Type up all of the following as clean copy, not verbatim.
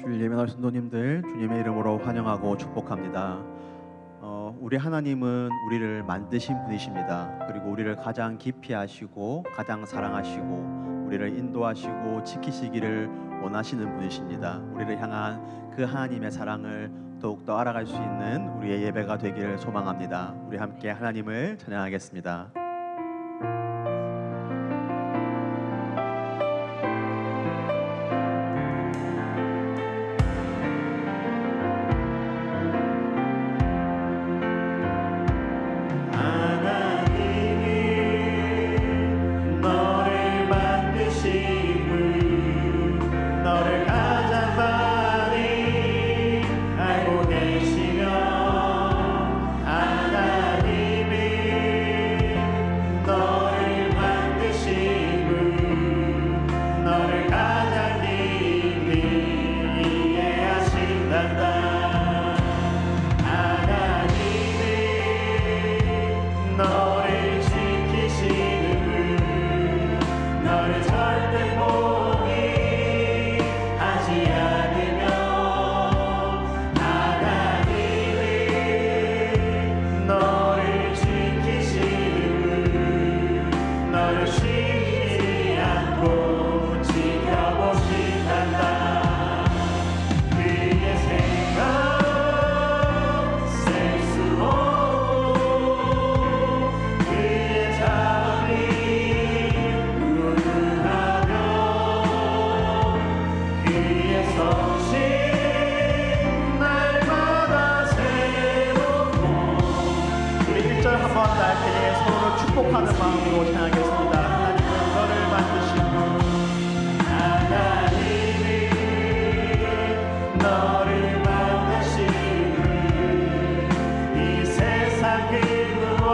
주일 예배날 성도님들 주님의 이름으로 환영하고 축복합니다. 우리 하나님은 우리를 만드신 분이십니다. 그리고 우리를 가장 깊이 아시고 가장 사랑하시고 우리를 인도하시고 지키시기를 원하시는 분이십니다. 우리를 향한 그 하나님의 사랑을 더욱더 알아갈 수 있는 우리의 예배가 되기를 소망합니다. 우리 함께 하나님을 찬양하겠습니다. 축복하는 마음으로 찬양하겠습니다. 하나님은 너를 만드시고 하나님이 너를 만드시고 이 세상 그 무엇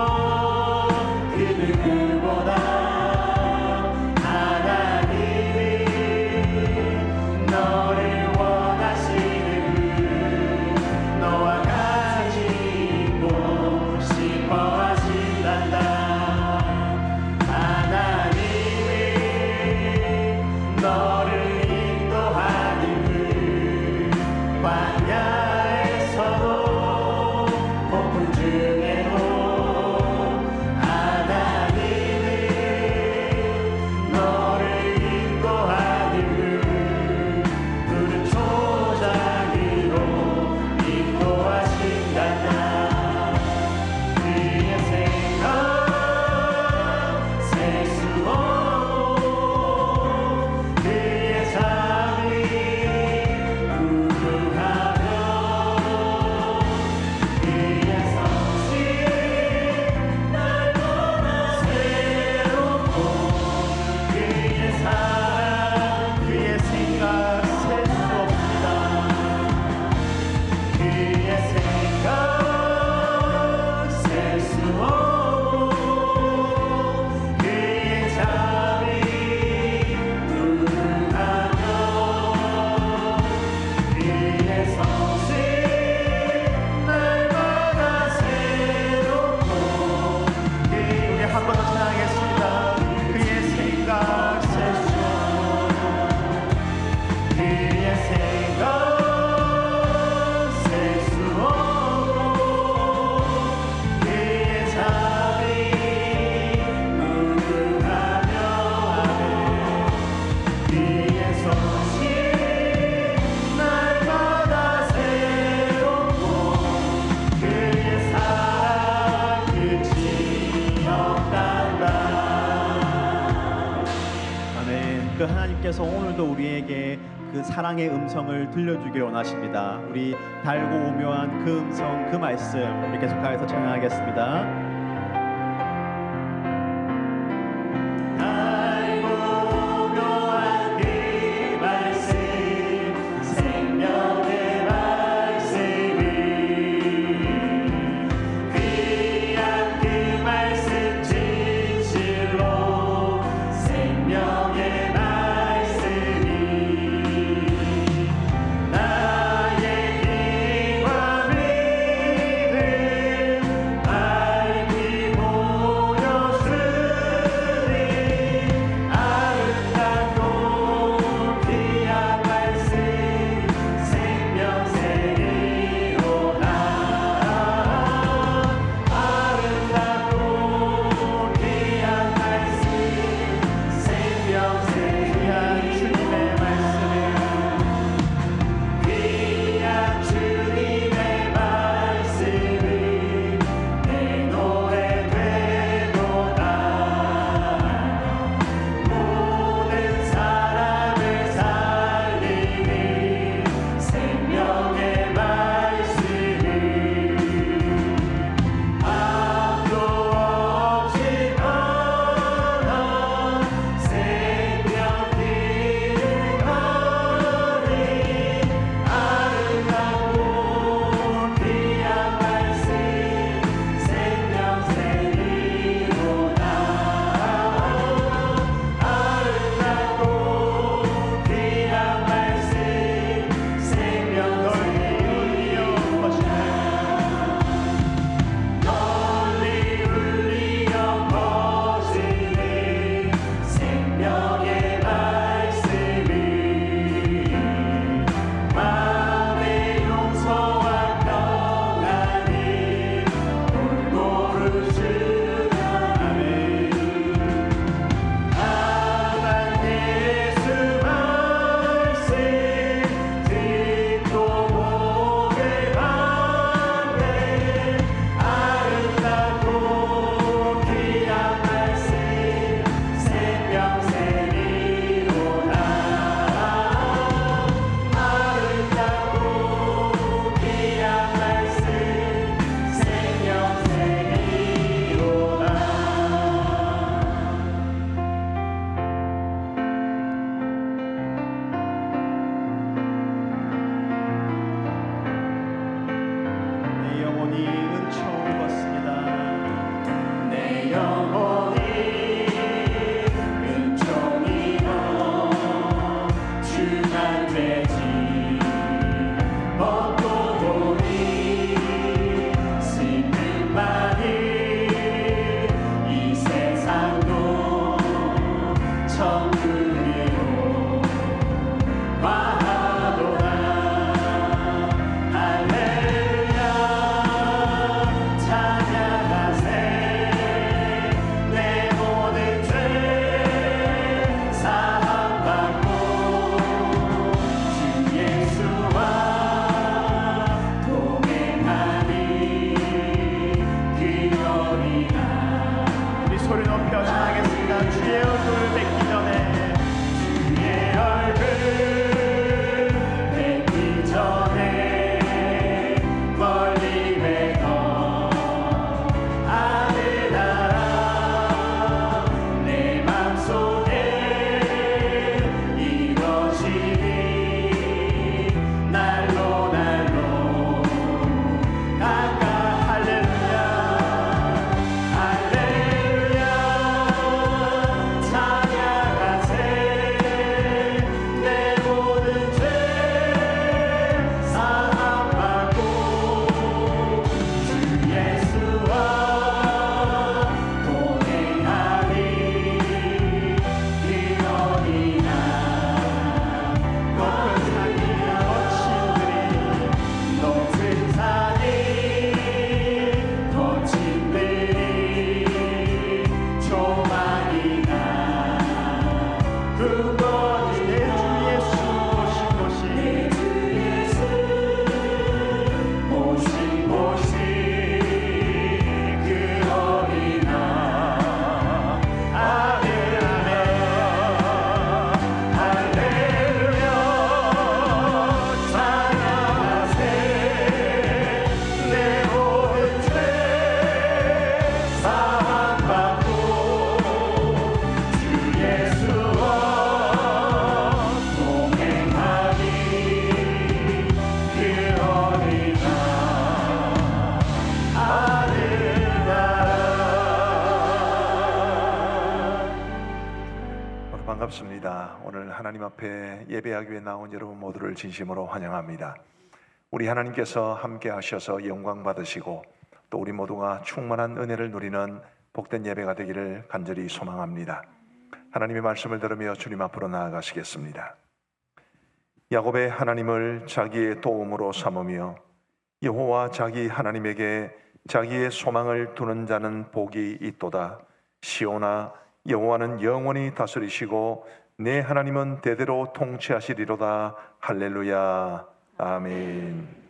그 누구보다 하나님이 너를 원하시는 너와 같이 있고 싶어 하신단다. 그 하나님께서 오늘도 우리에게 그 사랑의 음성을 들려주길 원하십니다. 우리 달고 오묘한 그 음성, 그 말씀 우리 계속하여서 찬양하겠습니다. 나의 힘과 믿음 하나님 앞에 예배하기 위해 나온 여러분 모두를 진심으로 환영합니다. 우리 하나님께서 함께 하셔서 영광 받으시고 또 우리 모두가 충만한 은혜를 누리는 복된 예배가 되기를 간절히 소망합니다. 하나님의 말씀을 들으며 주님 앞으로 나아가시겠습니다. 야곱의 하나님을 자기의 도움으로 삼으며 여호와 자기 하나님에게 자기의 소망을 두는 자는 복이 있도다. 시온아, 여호와는 영원히 다스리시고 내 하나님은 대대로 통치하시리로다. 할렐루야. 아멘.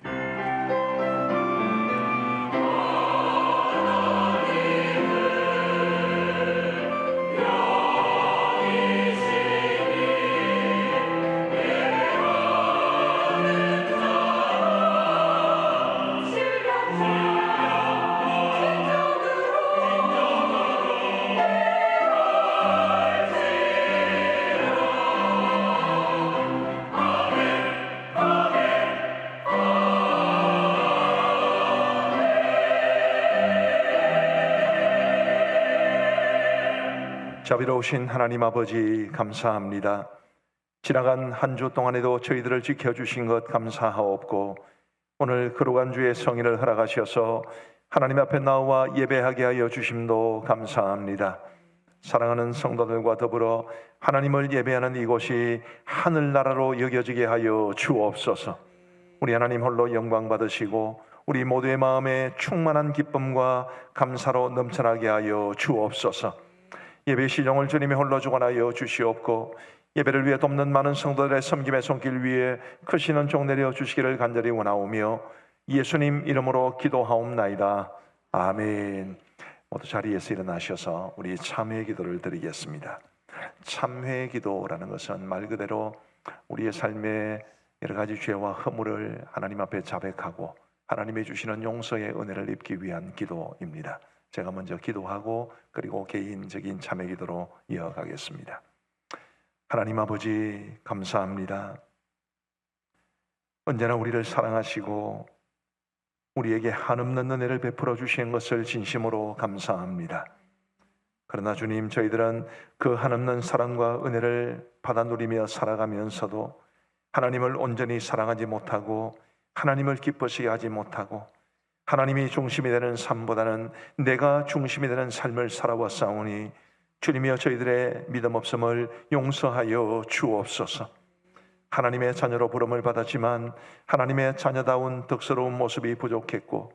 자비로우신 하나님 아버지 감사합니다. 지나간 한 주 동안에도 저희들을 지켜주신 것 감사하옵고 오늘 거룩한 주의 성인을 허락하셔서 하나님 앞에 나와 예배하게 하여 주심도 감사합니다. 사랑하는 성도들과 더불어 하나님을 예배하는 이곳이 하늘나라로 여겨지게 하여 주옵소서. 우리 하나님 홀로 영광 받으시고 우리 모두의 마음에 충만한 기쁨과 감사로 넘쳐나게 하여 주옵소서. 예배 시종을 주님이 홀로 주관하여 주시옵고 예배를 위해 돕는 많은 성도들의 섬김의 손길 위에 크시는 종 내려 주시기를 간절히 원하오며 예수님 이름으로 기도하옵나이다. 아멘. 모두 자리에서 일어나셔서 우리 참회의 기도를 드리겠습니다. 참회의 기도라는 것은 말 그대로 우리의 삶의 여러 가지 죄와 허물을 하나님 앞에 자백하고 하나님이 주시는 용서의 은혜를 입기 위한 기도입니다. 제가 먼저 기도하고 그리고 개인적인 참회 기도로 이어가겠습니다. 하나님 아버지 감사합니다. 언제나 우리를 사랑하시고 우리에게 한없는 은혜를 베풀어 주신 것을 진심으로 감사합니다. 그러나 주님, 저희들은 그 한없는 사랑과 은혜를 받아 누리며 살아가면서도 하나님을 온전히 사랑하지 못하고 하나님을 기쁘시게 하지 못하고 하나님이 중심이 되는 삶보다는 내가 중심이 되는 삶을 살아왔사오니 주님이여 저희들의 믿음 없음을 용서하여 주옵소서. 하나님의 자녀로 부름을 받았지만 하나님의 자녀다운 덕스러운 모습이 부족했고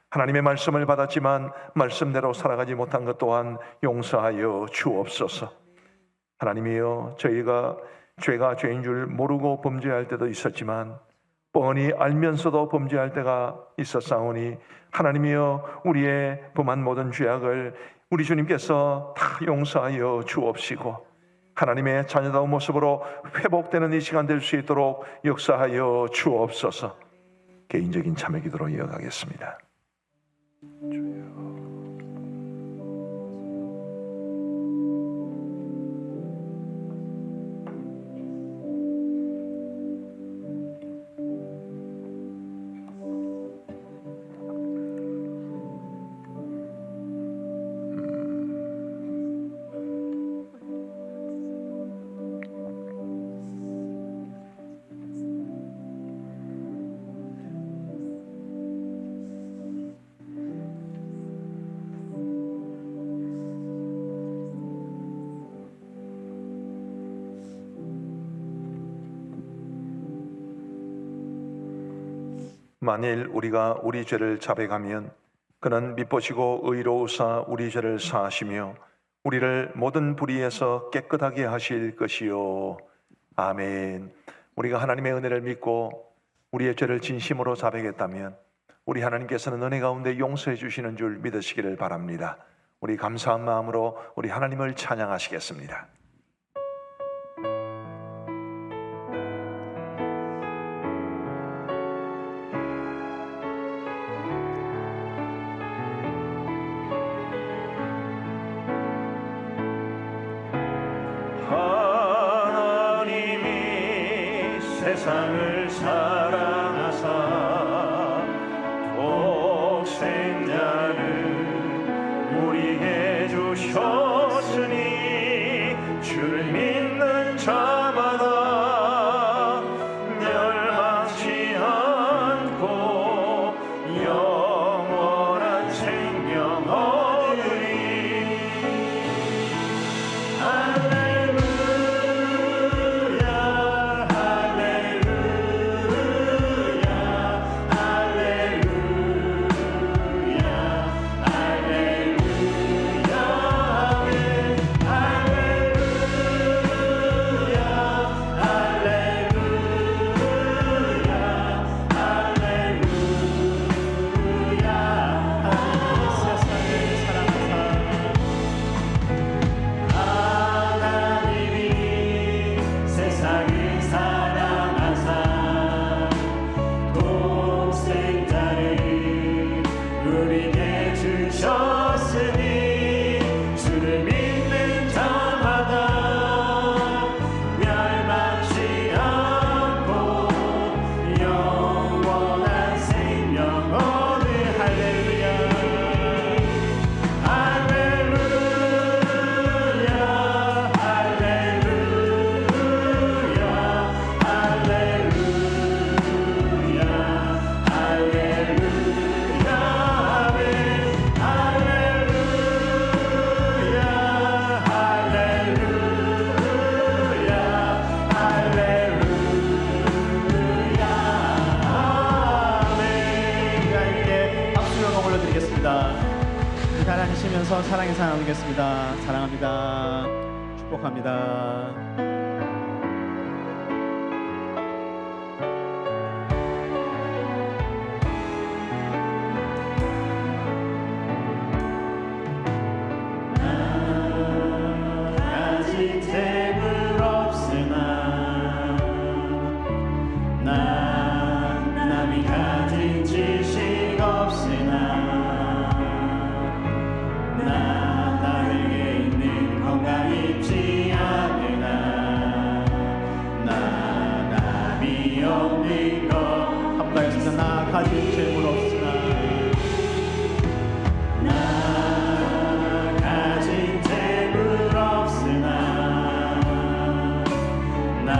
하나님의 말씀을 받았지만 말씀대로 살아가지 못한 것 또한 용서하여 주옵소서. 하나님이여 저희가 죄가 죄인 줄 모르고 범죄할 때도 있었지만 뻔히 알면서도 범죄할 때가 있었사오니 하나님이여 우리의 범한 모든 죄악을 우리 주님께서 다 용서하여 주옵시고 하나님의 자녀다운 모습으로 회복되는 이 시간 될 수 있도록 역사하여 주옵소서. 개인적인 참회 기도로 이어가겠습니다. 만일 우리가 우리 죄를 자백하면 그는 미쁘시고 의로우사 우리 죄를 사하시며 우리를 모든 불의에서 깨끗하게 하실 것이요. 아멘. 우리가 하나님의 은혜를 믿고 우리의 죄를 진심으로 자백했다면 우리 하나님께서는 은혜 가운데 용서해 주시는 줄 믿으시기를 바랍니다. 우리 감사한 마음으로 우리 하나님을 찬양하시겠습니다. 세상을 사랑하사 독생자를 우리에게 주셨으니 주를 믿는 자만 기도하면서 사랑의 인사 나누겠습니다. 사랑합니다. 축복합니다. 아직 재물 없으나 난 남이 가진 지식 없으나 나 나에게 있는 건강 잊지 않으나 나 남이 없는 것 함께하였습니다. 나 가진 재물 없으나 나 가진 재물 없으나 나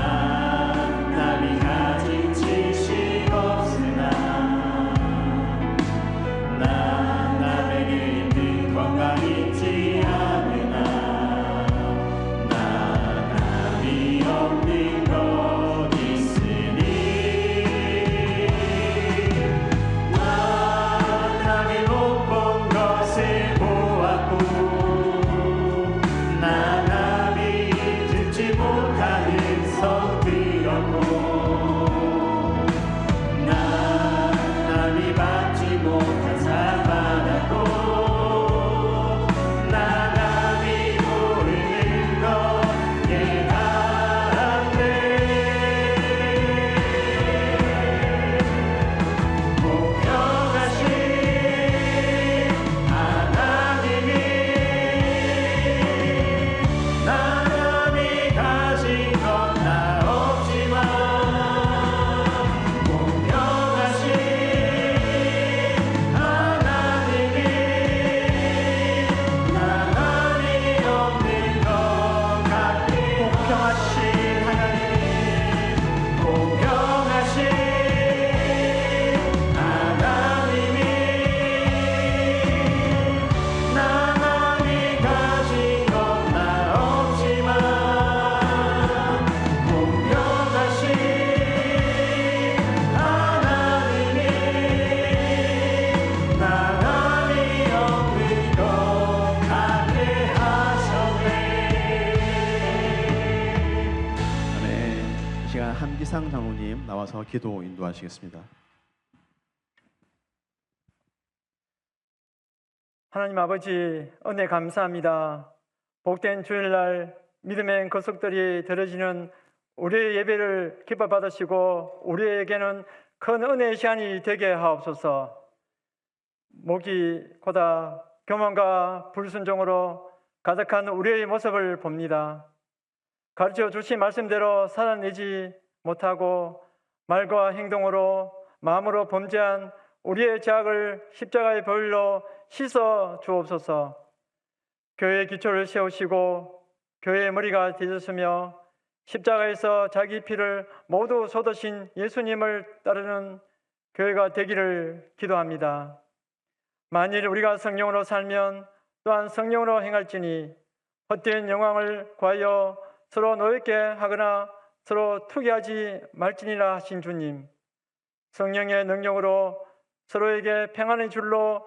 남이 가진 지식 없으나 나 남에게 있는 건강 잊지 않으나 나 남이 없는 것 있으니 나 남이 못 본 것을 보았고 나 남이 듣지 못하는 성 들었고 나 남이 받지 못한 상 받았고 나 남이 모르는 것 깨달았네. 공평하신 하나님이 나 남이 가진 건 나 없지만 공평하신 하나님이 나 남이 없는 것 같게 공평하신 하나님이 공평하신 하나님이 나 남이 가진 건 나 없지만 공평하신 하나님이 나 남이 없는 것 같게 하셨네. 네, 이 시간 한기상 장로님 나와서 기도 인도하시겠습니다. 하나님 아버지 은혜 감사합니다. 복된 주일날 믿음의 거석들이 들어지는 우리의 예배를 기뻐 받으시고 우리에게는 큰 은혜의 시간이 되게 하옵소서. 목이 고다 교만과 불순종으로 가득한 우리의 모습을 봅니다. 가르쳐 주신 말씀대로 살아내지 못하고 말과 행동으로 마음으로 범죄한 우리의 죄악을 십자가의 보혈로 씻어 주옵소서. 교회의 기초를 세우시고 교회의 머리가 되셨으며 십자가에서 자기 피를 모두 쏟으신 예수님을 따르는 교회가 되기를 기도합니다. 만일 우리가 성령으로 살면 또한 성령으로 행할지니 헛된 영광을 구하여 서로 노엽게 하거나 서로 투기하지 말지니라 하신 주님, 성령의 능력으로 서로에게 평안의 줄로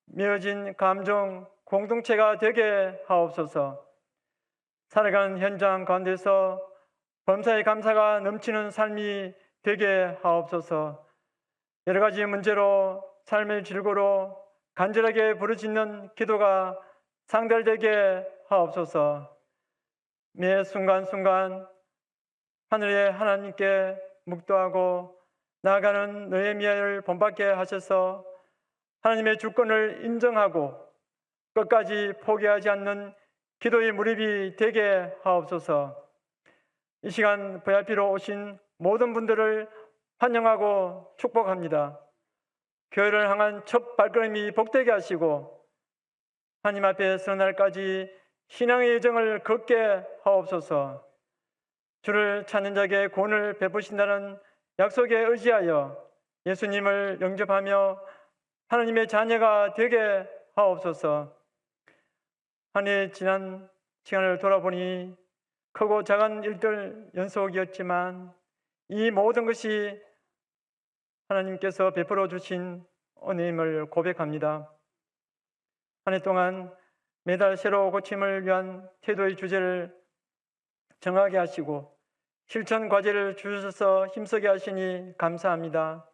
맺어진 감정 공동체가 되게 하옵소서. 살아가는 현장 가운데서 범사의 감사가 넘치는 삶이 되게 하옵소서. 여러 가지 문제로 삶의 질고로 간절하게 부르짖는 기도가 상달되게 하옵소서. 매 순간순간 하늘의 하나님께 묵도하고 나아가는 느헤미야를 본받게 하셔서 하나님의 주권을 인정하고 끝까지 포기하지 않는 기도의 무립이 되게 하옵소서. 이 시간 VIP로 오신 모든 분들을 환영하고 축복합니다. 교회를 향한 첫 발걸음이 복되게 하시고 하나님 앞에 서는 날까지 신앙의 여정을 걷게 하옵소서. 주를 찾는 자에게 구원을 베푸신다는 약속에 의지하여 예수님을 영접하며 하나님의 자녀가 되게 하옵소서. 한 해 지난 시간을 돌아보니 크고 작은 일들 연속이었지만 이 모든 것이 하나님께서 베풀어 주신 은혜임을 고백합니다. 한 해 동안 매달 새로 고침을 위한 태도의 주제를 정하게 하시고 실천 과제를 주셔서 힘쓰게 하시니 감사합니다.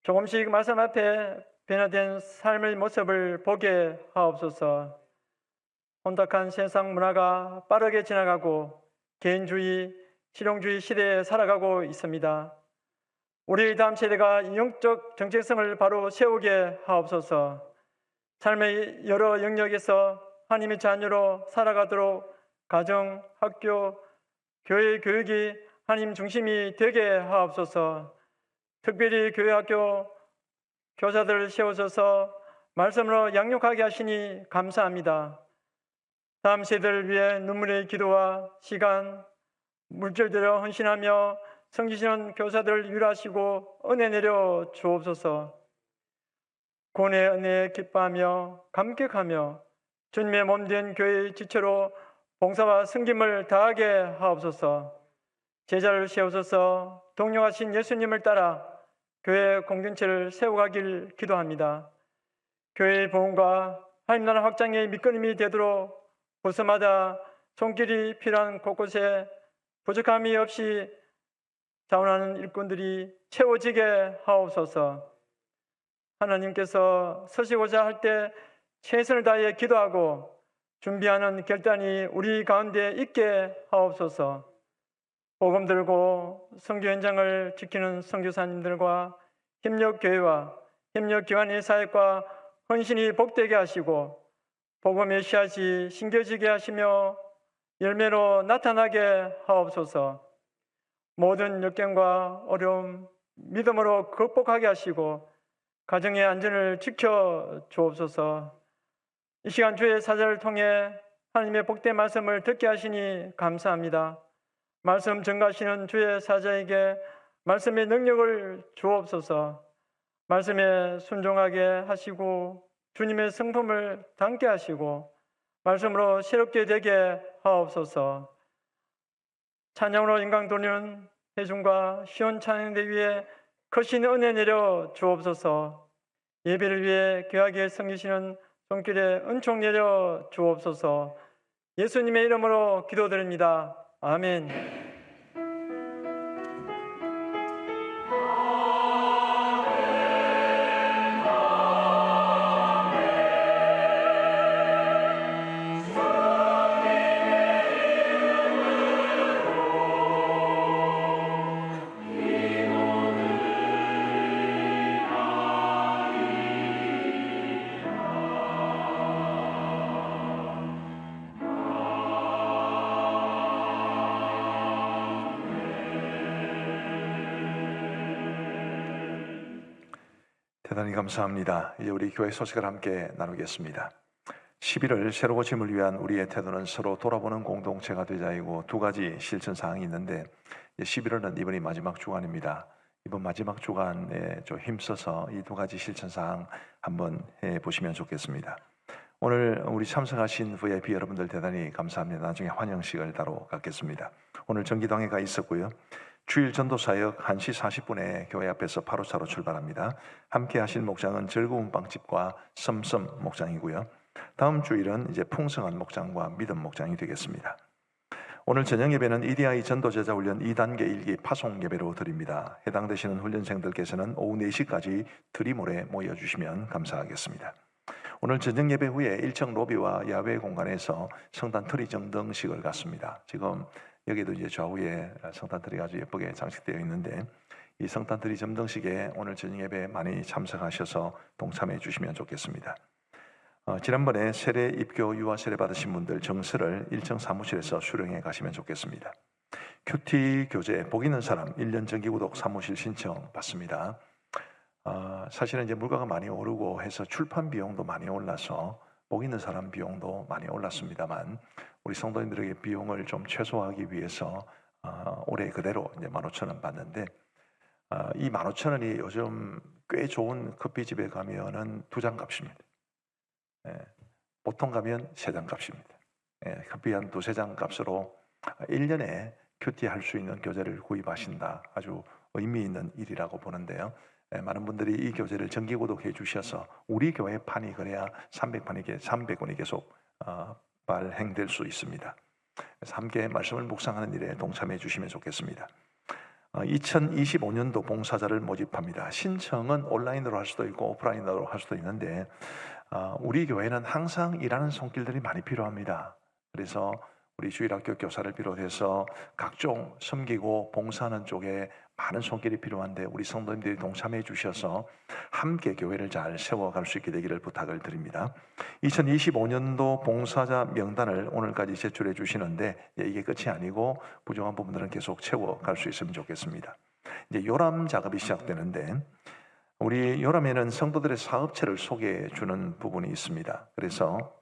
조금씩 말씀 앞에 변화된 삶의 모습을 보게 하옵소서. 혼탁한 세상 문화가 빠르게 지나가고 개인주의, 실용주의 시대에 살아가고 있습니다. 우리 다음 세대가 영적 정체성을 바로 세우게 하옵소서. 삶의 여러 영역에서 하나님의 자녀로 살아가도록 가정, 학교, 교회 교육이 하나님 중심이 되게 하옵소서. 특별히 교회 학교 교사들을 세우셔서 말씀으로 양육하게 하시니 감사합니다. 다음 세대를 위해 눈물의 기도와 시간, 물질들여 헌신하며 섬기시는 교사들을 위로하시고 은혜 내려 주옵소서. 구원의 은혜에 기뻐하며 감격하며 주님의 몸된 교회의 지체로 봉사와 섬김을 다하게 하옵소서. 제자를 세우셔서 동력하신 예수님을 따라 교회 공동체를 세워가길 기도합니다. 교회의 부흥과 하나님 나라 확장의 밑거름이 되도록 부서마다 손길이 필요한 곳곳에 부족함이 없이 자원하는 일꾼들이 채워지게 하옵소서. 하나님께서 서시고자 할 때 최선을 다해 기도하고 준비하는 결단이 우리 가운데 있게 하옵소서. 복음 들고 선교 현장을 지키는 선교사님들과 협력교회와 협력기관의 사역과 헌신이 복되게 하시고 복음의 씨앗이 심겨지게 하시며 열매로 나타나게 하옵소서. 모든 역경과 어려움 믿음으로 극복하게 하시고 가정의 안전을 지켜 주옵소서. 이 시간 주의 사자를 통해 하나님의 복된 말씀을 듣게 하시니 감사합니다. 말씀 전가하시는 주의 사자에게 말씀의 능력을 주옵소서. 말씀에 순종하게 하시고 주님의 성품을 담게 하시고 말씀으로 새롭게 되게 하옵소서. 찬양으로 인강 돌리는 회중과 시온 찬양대 위에 크신 은혜 내려 주옵소서. 예배를 위해 귀하게 섬기시는 손길에 은총 내려 주옵소서. 예수님의 이름으로 기도드립니다. 아멘. 대단히 감사합니다. 이제 우리 교회 소식을 함께 나누겠습니다. 11월 새로 고침을 위한 우리의 태도는 서로 돌아보는 공동체가 되자이고 두 가지 실천 사항이 있는데 11월은 이번이 마지막 주간입니다. 이번 마지막 주간에 좀 힘써서 이 두 가지 실천 사항 한번 해보시면 좋겠습니다. 오늘 우리 참석하신 VIP 여러분들 대단히 감사합니다. 나중에 환영식을 따로 갖겠습니다. 오늘 전기동회가 있었고요. 주일 전도사역 1시 40분에 교회 앞에서 바로 차로 출발합니다. 함께 하실 목장은 즐거운 빵집과 썸썸 목장이고요. 다음 주일은 이제 풍성한 목장과 믿음 목장이 되겠습니다. 오늘 저녁 예배는 EDI 전도제자 훈련 2단계 1기 파송 예배로 드립니다. 해당되시는 훈련생들께서는 오후 4시까지 드림홀에 모여주시면 감사하겠습니다. 오늘 저녁 예배 후에 1층 로비와 야외 공간에서 성단 트리 정등식을 갖습니다. 지금 여기도 이제 좌우에 성탄 트리가 아주 예쁘게 장식되어 있는데 이 성탄 트리 점등식에 오늘 저녁 예배 많이 참석하셔서 동참해 주시면 좋겠습니다. 지난번에 세례 입교 유아 세례 받으신 분들 정서를 1층 사무실에서 수령해 가시면 좋겠습니다. 큐티 교재 복 있는 사람 1년 정기구독 사무실 신청 받습니다. 사실은 이제 물가가 많이 오르고 해서 출판 비용도 많이 올라서 복 있는 사람 비용도 많이 올랐습니다만 우리 성도님들에게 비용을 좀 최소화하기 위해서 올해 그대로 이제 15,000원 받는데 이 15,000원이 요즘 꽤 좋은 커피집에 가면은 2잔 값입니다. 보통 가면 3잔 값입니다. 커피 한 2-3잔 값으로 1년에 큐티 할 수 있는 교재를 구입하신다. 아주 의미 있는 일이라고 보는데요. 많은 분들이 이 교재를 정기 구독해 주셔서 우리 교회 판이 그래야 300원이 계속 발행될 수 있습니다. 그래서 함께 말씀을 묵상하는 일에 동참해 주시면 좋겠습니다. 2025년도 봉사자를 모집합니다. 신청은 온라인으로 할 수도 있고 오프라인으로 할 수도 있는데 우리 교회는 항상 일하는 손길들이 많이 필요합니다. 그래서 우리 주일학교 교사를 비롯해서 각종 섬기고 봉사하는 쪽에 많은 손길이 필요한데 우리 성도님들이 동참해 주셔서 함께 교회를 잘 세워갈 수 있게 되기를 부탁을 드립니다. 2025년도 봉사자 명단을 오늘까지 제출해 주시는데 이게 끝이 아니고 부족한 부분들은 계속 채워갈 수 있으면 좋겠습니다. 이제 요람 작업이 시작되는데 우리 요람에는 성도들의 사업체를 소개해 주는 부분이 있습니다. 그래서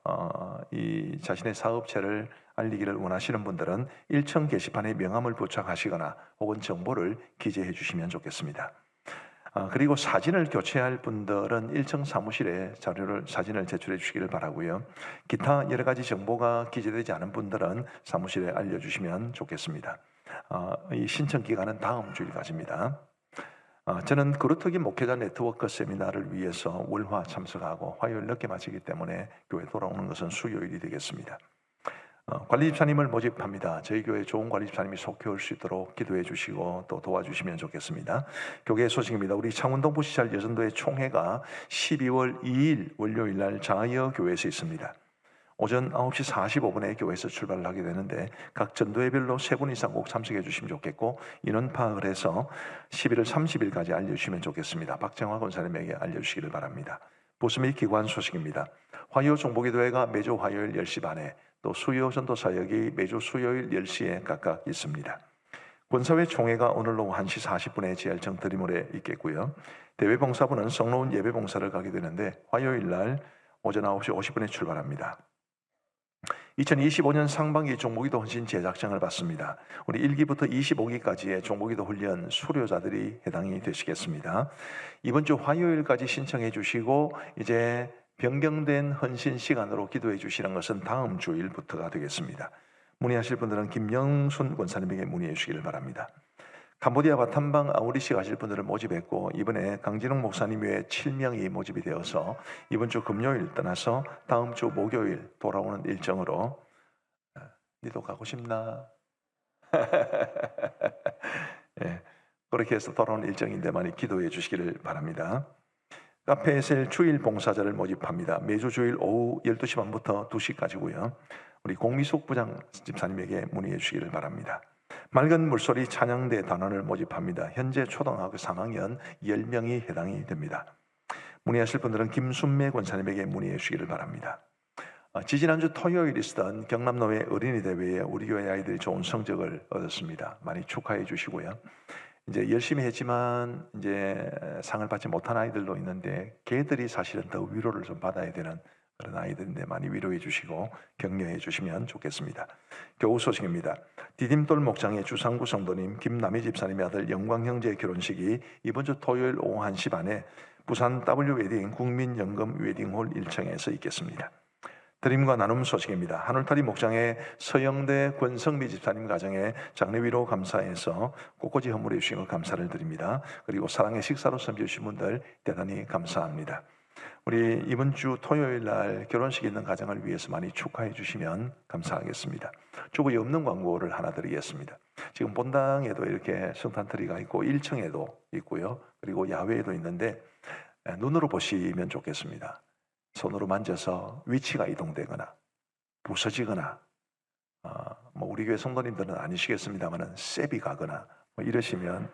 이 자신의 사업체를 알리기를 원하시는 분들은 1층 게시판에 명함을 부착하시거나 혹은 정보를 기재해 주시면 좋겠습니다. 그리고 사진을 교체할 분들은 1층 사무실에 사진을 제출해 주시기를 바라고요. 기타 여러 가지 정보가 기재되지 않은 분들은 사무실에 알려주시면 좋겠습니다. 이 신청 기간은 다음 주일까지입니다. 저는 그루터기 목회자 네트워크 세미나를 위해서 월화 참석하고 화요일 늦게 마치기 때문에 교회 돌아오는 것은 수요일이 되겠습니다. 관리집사님을 모집합니다. 저희 교회 좋은 관리집사님이 속해 올 수 있도록 기도해 주시고 또 도와주시면 좋겠습니다. 교계 소식입니다. 우리 창원동 부시찰 여전도회 총회가 12월 2일 월요일 날 자여 교회에서 있습니다. 오전 9시 45분에 교회에서 출발을 하게 되는데 각 전도회별로 3분 이상 꼭 참석해 주시면 좋겠고 인원 파악을 해서 11월 30일까지 알려주시면 좋겠습니다. 박정화 권사님에게 알려주시기를 바랍니다. 부스 및 기관 소식입니다. 화요 종보기도회가 매주 화요일 10시 반에 또 수요 전도 사역이 매주 수요일 10시에 각각 있습니다. 권사회 총회가 오늘 오후 1시 40분에 지할청 드리몰에 있겠고요. 대외봉사부는 성로운 예배봉사를 가게 되는데 화요일 날 오전 9시 50분에 출발합니다. 2025년 상반기 종보기도 헌신 제작장을 받습니다. 우리 1기부터 25기까지의 종보기도 훈련 수료자들이 해당이 되시겠습니다. 이번 주 화요일까지 신청해 주시고 이제 변경된 헌신 시간으로 기도해 주시는 것은 다음 주일부터가 되겠습니다. 문의하실 분들은 김영순 권사님에게 문의해 주시기를 바랍니다. 캄보디아 바탐방 아우리시 가실 분들을 모집했고 이번에 강진웅 목사님 외에 7명이 모집이 되어서 이번 주 금요일 떠나서 다음 주 목요일 돌아오는 일정으로 니도 가고 싶나? 예, 그렇게 해서 돌아오는 일정인데 많이 기도해 주시기를 바랍니다. 카페 에셀 주일 봉사자를 모집합니다. 매주 주일 오후 12시 반부터 2시까지고요. 우리 공미숙 부장 집사님에게 문의해 주시기를 바랍니다. 맑은 물소리 찬양대 단원을 모집합니다. 현재 초등학교 3학년 10명이 해당이 됩니다. 문의하실 분들은 김순매 권사님에게 문의해 주시기를 바랍니다. 지지난주 토요일 있었던 경남노회 어린이대회에 우리 교회 아이들이 좋은 성적을 얻었습니다. 많이 축하해 주시고요. 이제 열심히 했지만 이제 상을 받지 못한 아이들도 있는데 걔들이 사실은 더 위로를 좀 받아야 되는 그런 아이들인데 많이 위로해 주시고 격려해 주시면 좋겠습니다. 교우 소식입니다. 디딤돌 목장의 주상구 성도님 김남희 집사님의 아들 영광 형제의 결혼식이 이번 주 토요일 오후 1시 반에 부산 W웨딩 국민연금 웨딩홀 1층에서 있겠습니다. 드림과 나눔 소식입니다. 하늘타리 목장의 서영대 권성미 집사님 가정에 장례 위로 감사해서 꽃꽂이 헌물해 주신 것 감사를 드립니다. 그리고 사랑의 식사로 섬겨주신 분들 대단히 감사합니다. 우리 이번 주 토요일 날 결혼식 있는 가정을 위해서 많이 축하해 주시면 감사하겠습니다. 주부에 없는 광고를 하나 드리겠습니다. 지금 본당에도 이렇게 성탄트리가 있고 1층에도 있고요. 그리고 야외에도 있는데 눈으로 보시면 좋겠습니다. 손으로 만져서 위치가 이동되거나 부서지거나 뭐 우리 교회 성도님들은 아니시겠습니다만은 셉이 가거나 뭐 이러시면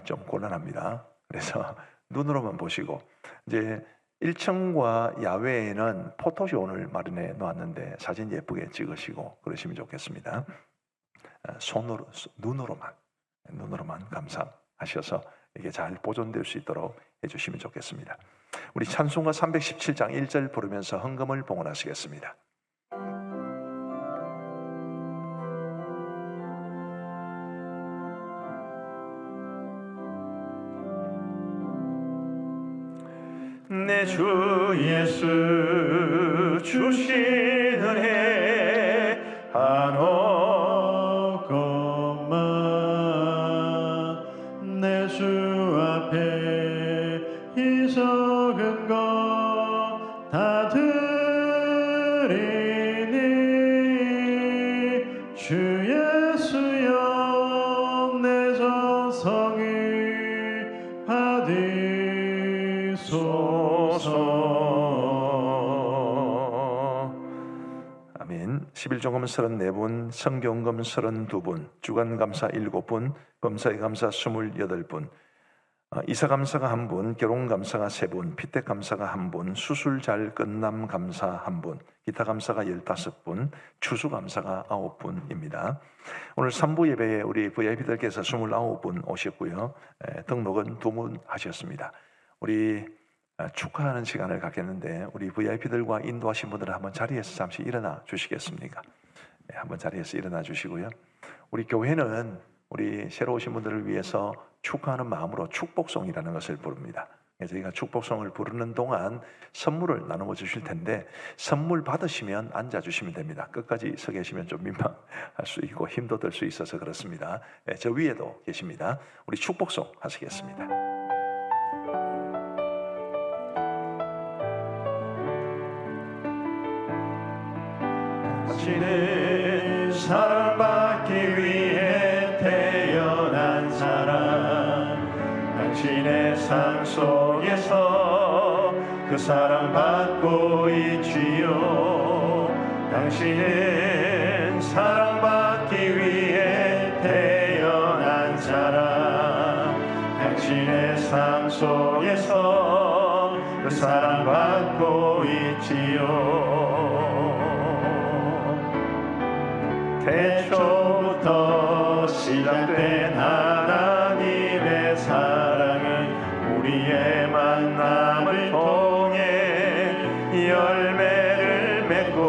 좀 곤란합니다. 그래서 눈으로만 보시고 이제 1층과 야외에는 포토존 오늘 마련해 놓았는데 사진 예쁘게 찍으시고 그러시면 좋겠습니다. 손으로 눈으로만 감상하셔서 이게 잘 보존될 수 있도록 해주시면 좋겠습니다. 우리 찬송가 317장 1절 부르면서 헌금을 봉헌하시겠습니다. 내 주 예수 주신 은혜 한없건만 내 주 앞에 이 적은 것 다 드리리 성을 받으소서. 아멘. 11종금 34분, 성경금 32분, 주간감사 7분, 범사의 감사 28분, 이사감사가 1분, 결혼감사가 3분, 피택감사가 1분, 수술 잘 끝남 감사 1분, 기타감사가 15분, 추수감사가 9분입니다. 오늘 3부 예배에 우리 VIP들께서 29분 오셨고요. 등록은 2분 하셨습니다. 우리 축하하는 시간을 갖겠는데 우리 VIP들과 인도하신 분들은 한번 자리에서 잠시 일어나 주시겠습니까? 한번 자리에서 일어나 주시고요. 우리 교회는 우리 새로 오신 분들을 위해서 축하하는 마음으로 축복송이라는 것을 부릅니다. 저희가 축복송을 부르는 동안 선물을 나누어 주실 텐데 선물 받으시면 앉아 주시면 됩니다. 끝까지 서 계시면 좀 민망할 수 있고 힘도 들 수 있어서 그렇습니다. 저 위에도 계십니다. 우리 축복송 하시겠습니다. 당신은 사랑받기 위해 태어난 사람, 당신의 삶 속에서 그 사랑받고 있지요. 당신은 사랑받기 위해 태어난 사람, 당신의 삶 속에서 그 사랑받고 있지요. 태초부터 시작된 하나님의 사랑은 우리의 만남을 통해 열매를 맺고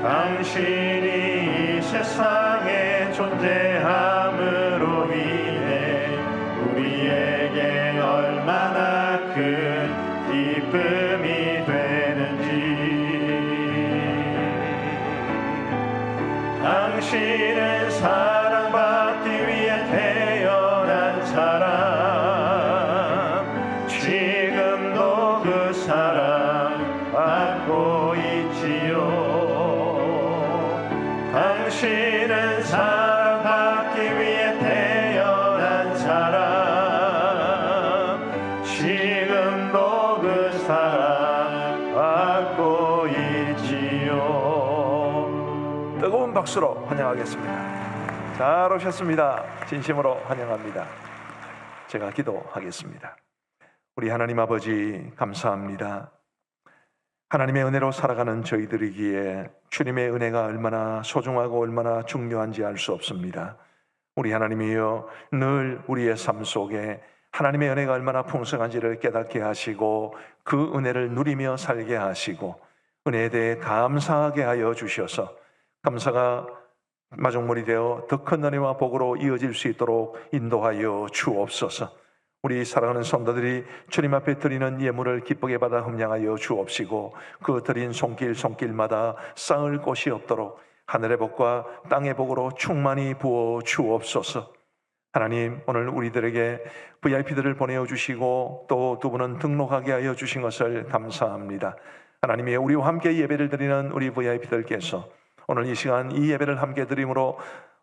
당신이 이 세상에 존재함으로 인해 우리에게 얼마나 큰 기쁨이 되는지. 당신은 사랑받기 위해 태어난 사람, 지금도 그 사랑 받고 있지요. 당신은 사랑받기 위해 태어난 사람, 지금도 그 사랑 받고 있지요. 뜨거운 박수로 환영하겠습니다. 잘 오셨습니다. 진심으로 환영합니다. 제가 기도하겠습니다. 우리 하나님 아버지 감사합니다. 하나님의 은혜로 살아가는 저희들이기에 주님의 은혜가 얼마나 소중하고 얼마나 중요한지 알 수 없습니다. 우리 하나님이여 늘 우리의 삶 속에 하나님의 은혜가 얼마나 풍성한지를 깨닫게 하시고 그 은혜를 누리며 살게 하시고 은혜에 대해 감사하게 하여 주셔서 감사가 마중물이 되어 더 큰 은혜와 복으로 이어질 수 있도록 인도하여 주옵소서. 우리 사랑하는 성도들이 주님 앞에 드리는 예물을 기쁘게 받아 흠양하여 주옵시고 그 드린 손길마다 쌓을 곳이 없도록 하늘의 복과 땅의 복으로 충만히 부어 주옵소서. 하나님, 오늘 우리들에게 VIP들을 보내주시고 또 두 분은 등록하게 하여 주신 것을 감사합니다. 하나님이 우리와 함께 예배를 드리는 우리 VIP들께서 오늘 이 시간 이 예배를 함께 드림으로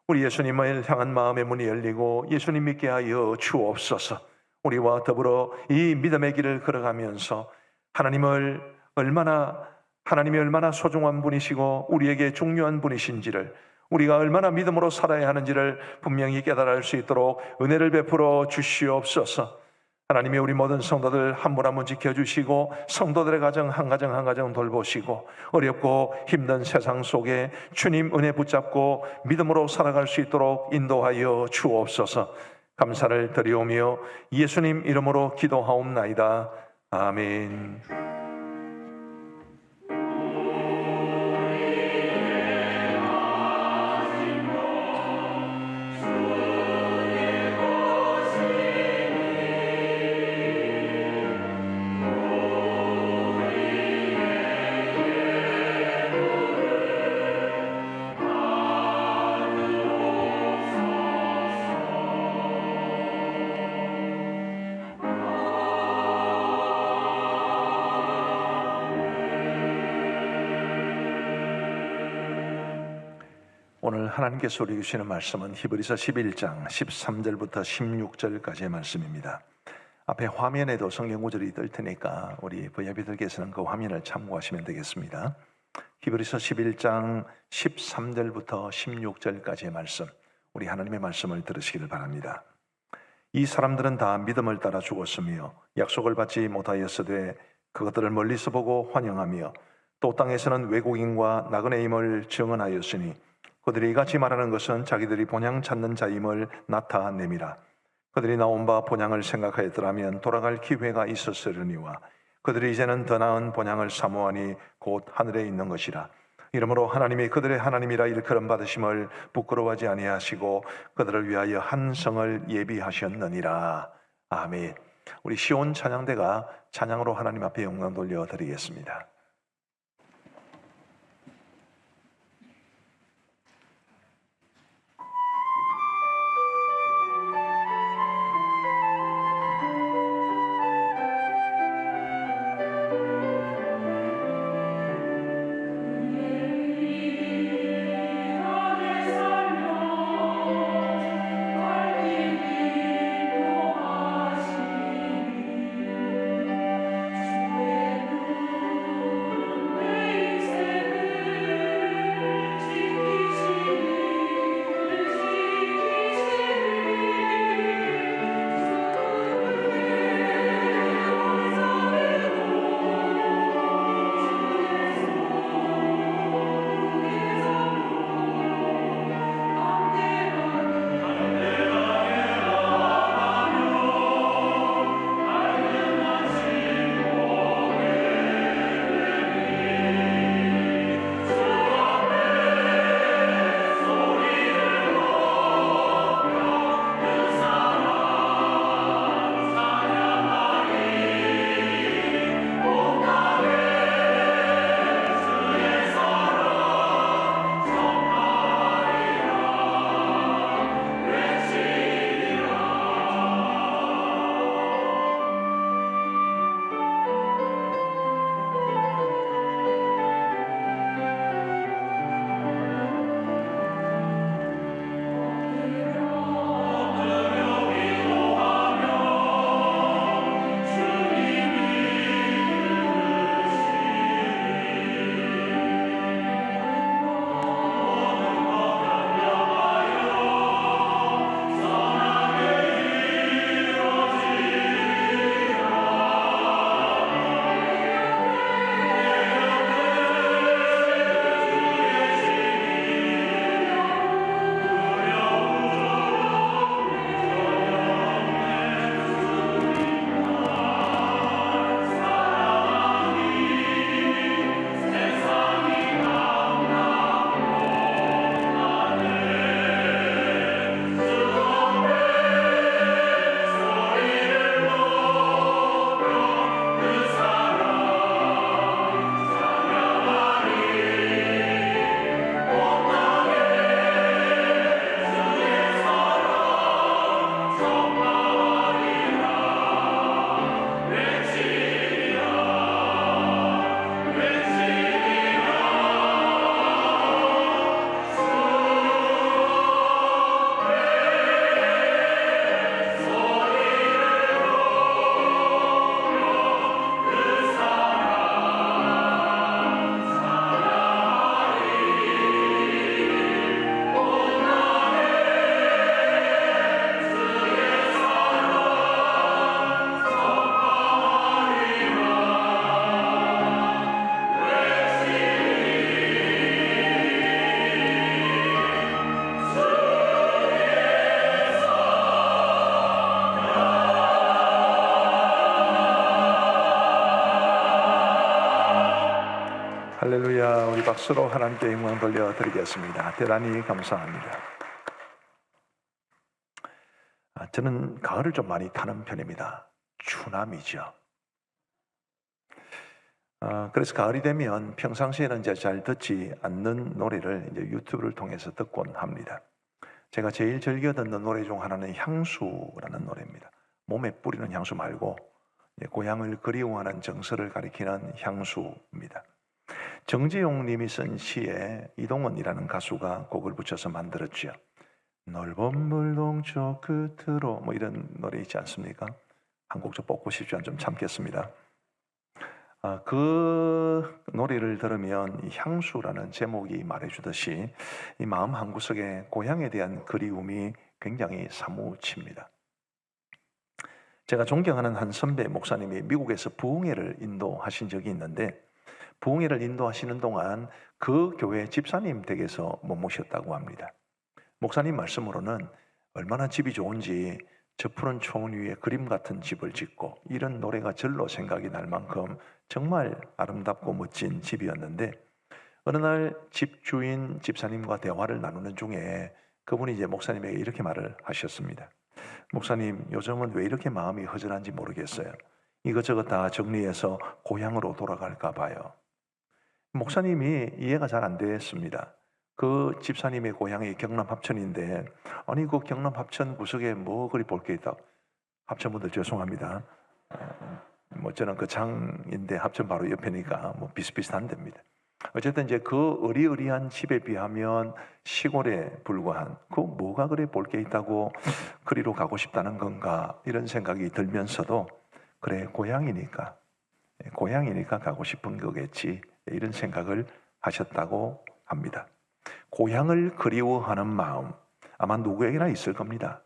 우리 예수님을 향한 마음의 문이 열리고 예수님 믿게 하여 주옵소서. 우리와 더불어 이 믿음의 길을 걸어가면서 하나님이 얼마나 소중한 분이시고 우리에게 중요한 분이신지를 우리가 얼마나 믿음으로 살아야 하는지를 분명히 깨달을 수 있도록 은혜를 베풀어 주시옵소서. 하나님이 우리 모든 성도들 한 분 한 분 지켜주시고 성도들의 가정 한 가정 돌보시고 어렵고 힘든 세상 속에 주님 은혜 붙잡고 믿음으로 살아갈 수 있도록 인도하여 주옵소서. 감사를 드리오며 예수님 이름으로 기도하옵나이다. 아멘. 오늘 하나님께서 우리에게 주시는 말씀은 히브리서 11장 13절부터 16절까지의 말씀입니다. 앞에 화면에도 성경 구절이 뜰 테니까 우리 VIP들께서는 그 화면을 참고하시면 되겠습니다. 히브리서 11장 13절부터 16절까지의 말씀, 우리 하나님의 말씀을 들으시기를 바랍니다. 이 사람들은 다 믿음을 따라 죽었으며 약속을 받지 못하였으되 그것들을 멀리서 보고 환영하며 또 땅에서는 외국인과 나그네임을 증언하였으니 그들이 이같이 말하는 것은 자기들이 본향 찾는 자임을 나타냄이라. 그들이 나온 바 본향을 생각하였더라면 돌아갈 기회가 있었으려니와 그들이 이제는 더 나은 본향을 사모하니 곧 하늘에 있는 것이라. 이러므로 하나님이 그들의 하나님이라 일컬음 받으심을 부끄러워하지 아니하시고 그들을 위하여 한 성을 예비하셨느니라. 아멘. 우리 시온 찬양대가 찬양으로 하나님 앞에 영광 돌려드리겠습니다. 할렐루야. 우리 박수로 하나님께 영광 돌려드리겠습니다. 대단히 감사합니다. 저는 가을을 좀 많이 타는 편입니다. 추남이죠. 그래서 가을이 되면 평상시에는 이제 잘 듣지 않는 노래를 이제 유튜브를 통해서 듣곤 합니다. 제가 제일 즐겨 듣는 노래 중 하나는 향수라는 노래입니다. 몸에 뿌리는 향수 말고 고향을 그리워하는 정서를 가리키는 향수입니다. 정재용 님이 쓴 시에 이동원이라는 가수가 곡을 붙여서 만들었죠. 넓은 물동 저 끝으로 뭐 이런 노래 있지 않습니까? 한 곡 좀 뽑고 싶지만 좀 참겠습니다. 그 노래를 들으면 이 향수라는 제목이 말해주듯이 이 마음 한구석에 고향에 대한 그리움이 굉장히 사무칩니다. 제가 존경하는 한 선배 목사님이 미국에서 부흥회를 인도하신 적이 있는데 부흥회를 인도하시는 동안 그 교회 집사님 댁에서 머무셨다고 합니다. 목사님 말씀으로는 얼마나 집이 좋은지 저 푸른 초원 위에 그림 같은 집을 짓고 이런 노래가 절로 생각이 날 만큼 정말 아름답고 멋진 집이었는데 어느 날 집주인 집사님과 대화를 나누는 중에 그분이 이제 목사님에게 이렇게 말을 하셨습니다. 목사님, 요즘은 왜 이렇게 마음이 허전한지 모르겠어요. 이것저것 다 정리해서 고향으로 돌아갈까 봐요. 목사님이 이해가 잘 안 됐습니다. 그 집사님의 고향이 경남 합천인데 아니 그 경남 합천 구석에 뭐 그리 볼 게 있다. 합천분들 죄송합니다. 뭐 저는 그 장인데 합천 바로 옆이니까 뭐 비슷비슷한 데입니다. 어쨌든 이제 그 어리어리한 집에 비하면 시골에 불과한 그 뭐가 그래 볼 게 있다고 그리로 가고 싶다는 건가 이런 생각이 들면서도 그래 고향이니까 가고 싶은 거겠지 이런 생각을 하셨다고 합니다. 고향을 그리워하는 마음 아마 누구에게나 있을 겁니다.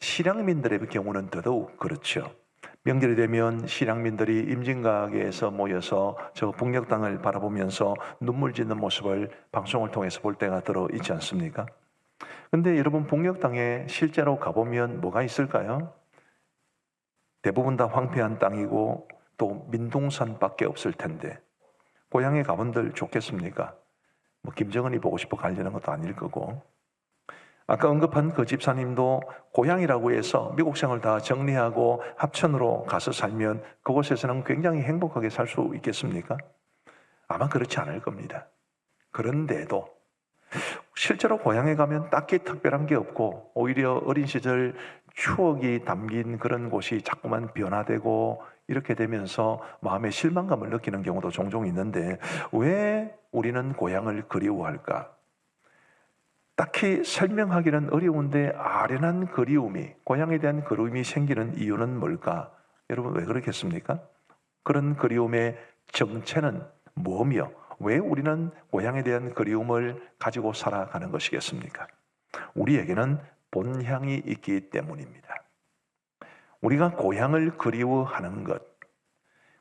실향민들의 경우는 더더욱 그렇죠. 명절이 되면 실향민들이 임진각에서 모여서 저 북녘 땅을 바라보면서 눈물 짓는 모습을 방송을 통해서 볼 때가 들어 있지 않습니까? 근데 여러분 북녘 땅에 실제로 가보면 뭐가 있을까요? 대부분 다 황폐한 땅이고 또 민둥산밖에 없을 텐데 고향에 가본들 좋겠습니까? 뭐 김정은이 보고 싶어 가려는 것도 아닐 거고 아까 언급한 그 집사님도 고향이라고 해서 미국 생을 다 정리하고 합천으로 가서 살면 그곳에서는 굉장히 행복하게 살 수 있겠습니까? 아마 그렇지 않을 겁니다. 그런데도 실제로 고향에 가면 딱히 특별한 게 없고 오히려 어린 시절 추억이 담긴 그런 곳이 자꾸만 변화되고 이렇게 되면서 마음의 실망감을 느끼는 경우도 종종 있는데 왜 우리는 고향을 그리워할까? 딱히 설명하기는 어려운데 아련한 그리움이, 고향에 대한 그리움이 생기는 이유는 뭘까? 여러분 왜 그렇겠습니까? 그런 그리움의 정체는 뭐며 왜 우리는 고향에 대한 그리움을 가지고 살아가는 것이겠습니까? 우리에게는 본향이 있기 때문입니다. 우리가 고향을 그리워하는 것,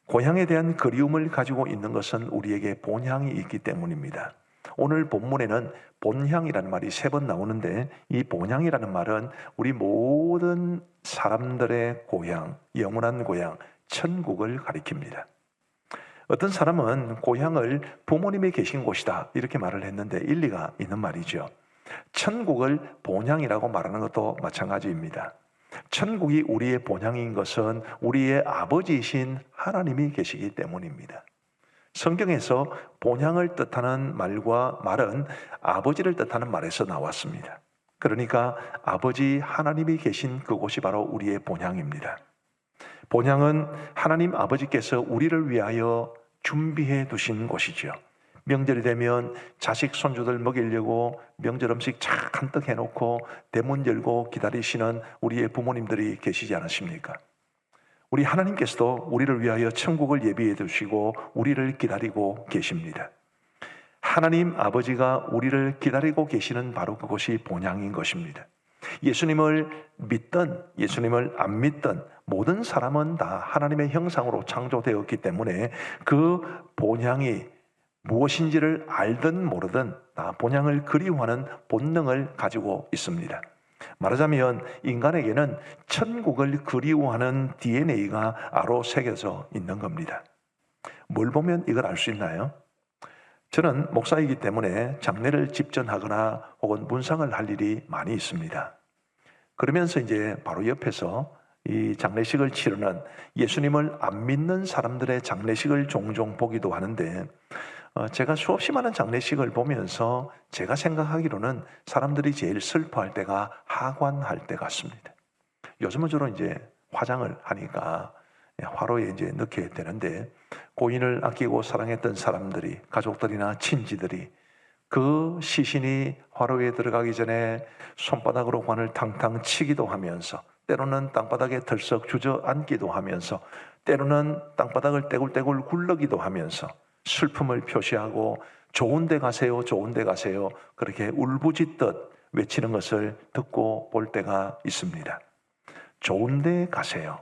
고향에 대한 그리움을 가지고 있는 것은 우리에게 본향이 있기 때문입니다. 오늘 본문에는 본향이라는 말이 3번 나오는데 이 본향이라는 말은 우리 모든 사람들의 고향, 영원한 고향, 천국을 가리킵니다. 어떤 사람은 고향을 부모님이 계신 곳이다 이렇게 말을 했는데 일리가 있는 말이죠. 천국을 본향이라고 말하는 것도 마찬가지입니다. 천국이 우리의 본향인 것은 우리의 아버지이신 하나님이 계시기 때문입니다. 성경에서 본향을 뜻하는 말은 아버지를 뜻하는 말에서 나왔습니다. 그러니까 아버지 하나님이 계신 그곳이 바로 우리의 본향입니다. 본향은 하나님 아버지께서 우리를 위하여 준비해 두신 곳이죠. 명절이 되면 자식 손주들 먹이려고 명절 음식 착 한뜩 해놓고 대문 열고 기다리시는 우리의 부모님들이 계시지 않으십니까? 우리 하나님께서도 우리를 위하여 천국을 예비해 두시고 우리를 기다리고 계십니다. 하나님 아버지가 우리를 기다리고 계시는 바로 그것이 본향인 것입니다. 예수님을 믿든 예수님을 안 믿든 모든 사람은 다 하나님의 형상으로 창조되었기 때문에 그 본향이 무엇인지를 알든 모르든 다 본향을 그리워하는 본능을 가지고 있습니다. 말하자면 인간에게는 천국을 그리워하는 DNA가 아로 새겨져 있는 겁니다. 뭘 보면 이걸 알 수 있나요? 저는 목사이기 때문에 장례를 집전하거나 혹은 문상을 할 일이 많이 있습니다. 그러면서 이제 바로 옆에서 이 장례식을 치르는 예수님을 안 믿는 사람들의 장례식을 종종 보기도 하는데 제가 수없이 많은 장례식을 보면서 제가 생각하기로는 사람들이 제일 슬퍼할 때가 하관할 때 같습니다. 요즘은 주로 이제 화장을 하니까 화로에 이제 넣게 되는데 고인을 아끼고 사랑했던 사람들이, 가족들이나 친지들이 그 시신이 화로에 들어가기 전에 손바닥으로 관을 탕탕 치기도 하면서, 때로는 땅바닥에 덜썩 주저앉기도 하면서, 때로는 땅바닥을 떼굴떼굴 굴러기도 하면서 슬픔을 표시하고 좋은 데 가세요, 좋은 데 가세요, 그렇게 울부짖듯 외치는 것을 듣고 볼 때가 있습니다. 좋은 데 가세요.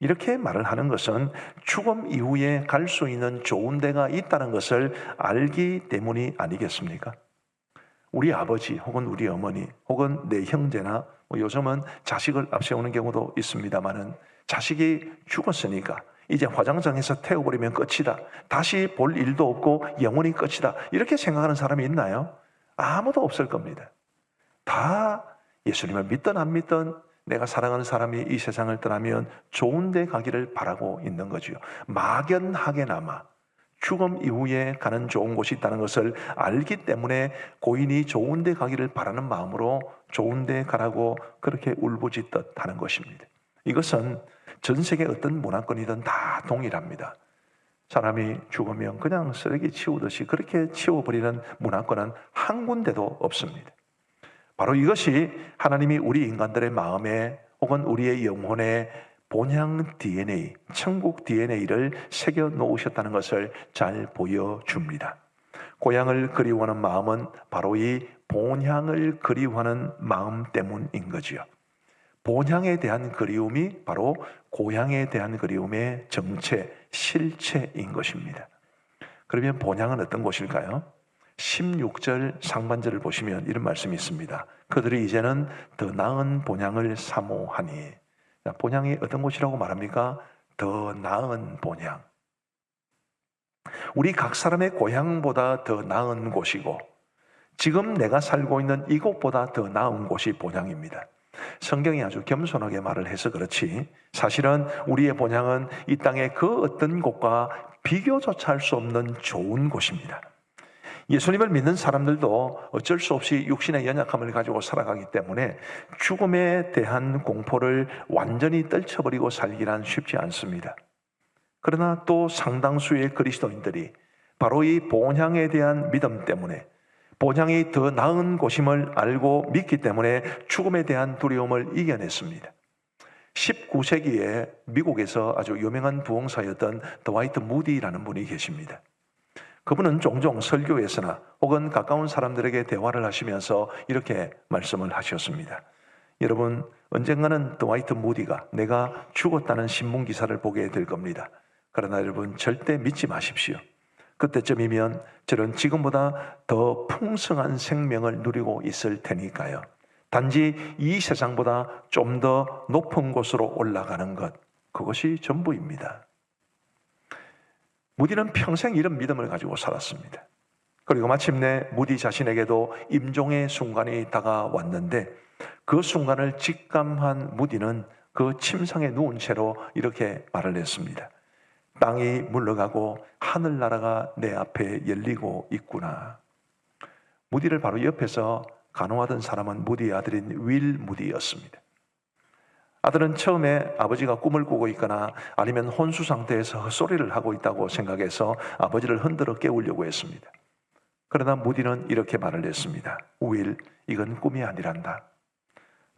이렇게 말을 하는 것은 죽음 이후에 갈 수 있는 좋은 데가 있다는 것을 알기 때문이 아니겠습니까? 우리 아버지 혹은 우리 어머니 혹은 내 형제나 요즘은 자식을 앞세우는 경우도 있습니다만은, 자식이 죽었으니까 이제 화장장에서 태워버리면 끝이다, 다시 볼 일도 없고 영원히 끝이다, 이렇게 생각하는 사람이 있나요? 아무도 없을 겁니다. 다 예수님을 믿든 안 믿든 내가 사랑하는 사람이 이 세상을 떠나면 좋은 데 가기를 바라고 있는 거지요. 막연하게나마 죽음 이후에 가는 좋은 곳이 있다는 것을 알기 때문에 고인이 좋은 데 가기를 바라는 마음으로 좋은 데 가라고 그렇게 울부짖듯 하는 것입니다. 이것은 전 세계 어떤 문화권이든 다 동일합니다. 사람이 죽으면 그냥 쓰레기 치우듯이 그렇게 치워버리는 문화권은 한 군데도 없습니다. 바로 이것이 하나님이 우리 인간들의 마음에 혹은 우리의 영혼에 본향 DNA, 천국 DNA를 새겨 놓으셨다는 것을 잘 보여줍니다. 고향을 그리워하는 마음은 바로 이 본향을 그리워하는 마음 때문인 거지요. 본향에 대한 그리움이 바로 고향에 대한 그리움의 정체, 실체인 것입니다. 그러면 본향은 어떤 곳일까요? 16절 상반절을 보시면 이런 말씀이 있습니다. 그들이 이제는 더 나은 본향을 사모하니. 본향이 어떤 곳이라고 말합니까? 더 나은 본향. 우리 각 사람의 고향보다 더 나은 곳이고, 지금 내가 살고 있는 이곳보다 더 나은 곳이 본향입니다. 성경이 아주 겸손하게 말을 해서 그렇지, 사실은 우리의 본향은 이 땅의 그 어떤 곳과 비교조차 할 수 없는 좋은 곳입니다. 예수님을 믿는 사람들도 어쩔 수 없이 육신의 연약함을 가지고 살아가기 때문에 죽음에 대한 공포를 완전히 떨쳐버리고 살기란 쉽지 않습니다. 그러나 또 상당수의 그리스도인들이 바로 이 본향에 대한 믿음 때문에, 본향이 더 나은 곳임을 알고 믿기 때문에 죽음에 대한 두려움을 이겨냈습니다. 19세기에 미국에서 아주 유명한 부흥사였던 드와이트 무디라는 분이 계십니다. 그분은 종종 설교에서나 혹은 가까운 사람들에게 대화를 하시면서 이렇게 말씀을 하셨습니다. 여러분, 언젠가는 드와이트 무디가 내가 죽었다는 신문 기사를 보게 될 겁니다. 그러나 여러분, 절대 믿지 마십시오. 그때쯤이면 저는 지금보다 더 풍성한 생명을 누리고 있을 테니까요. 단지 이 세상보다 좀 더 높은 곳으로 올라가는 것, 그것이 전부입니다. 무디는 평생 이런 믿음을 가지고 살았습니다. 그리고 마침내 무디 자신에게도 임종의 순간이 다가왔는데, 그 순간을 직감한 무디는 그 침상에 누운 채로 이렇게 말을 했습니다. 땅이 물러가고 하늘나라가 내 앞에 열리고 있구나. 무디를 바로 옆에서 간호하던 사람은 무디의 아들인 윌 무디였습니다. 아들은 처음에 아버지가 꿈을 꾸고 있거나 아니면 혼수 상태에서 헛소리를 하고 있다고 생각해서 아버지를 흔들어 깨우려고 했습니다. 그러나 무디는 이렇게 말을 했습니다. 윌, 이건 꿈이 아니란다.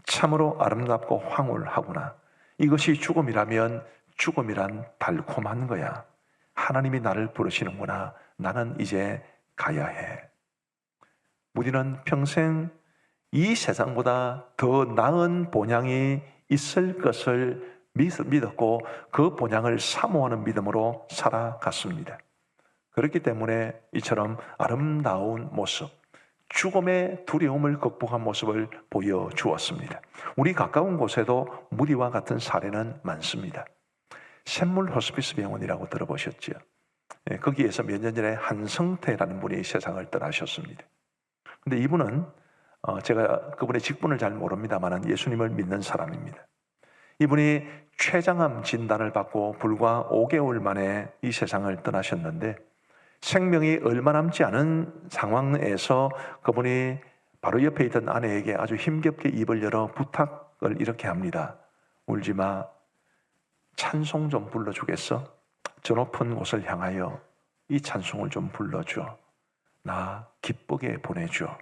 참으로 아름답고 황홀하구나. 이것이 죽음이라면 죽음이란 달콤한 거야. 하나님이 나를 부르시는구나. 나는 이제 가야 해. 무디는 평생 이 세상보다 더 나은 본향이 있을 것을 믿었고 그 본향을 사모하는 믿음으로 살아갔습니다. 그렇기 때문에 이처럼 아름다운 모습, 죽음의 두려움을 극복한 모습을 보여주었습니다. 우리 가까운 곳에도 무디와 같은 사례는 많습니다. 샘물 호스피스 병원이라고 들어보셨죠? 거기에서 몇 년 전에 한성태라는 분이 세상을 떠나셨습니다. 근데 이분은 제가 그분의 직분을 잘 모릅니다만 예수님을 믿는 사람입니다. 이분이 췌장암 진단을 받고 불과 5개월 만에 이 세상을 떠나셨는데, 생명이 얼마 남지 않은 상황에서 그분이 바로 옆에 있던 아내에게 아주 힘겹게 입을 열어 부탁을 이렇게 합니다. 울지 마. 찬송 좀 불러주겠어? 저 높은 곳을 향하여 이 찬송을 좀 불러줘. 나 기쁘게 보내줘.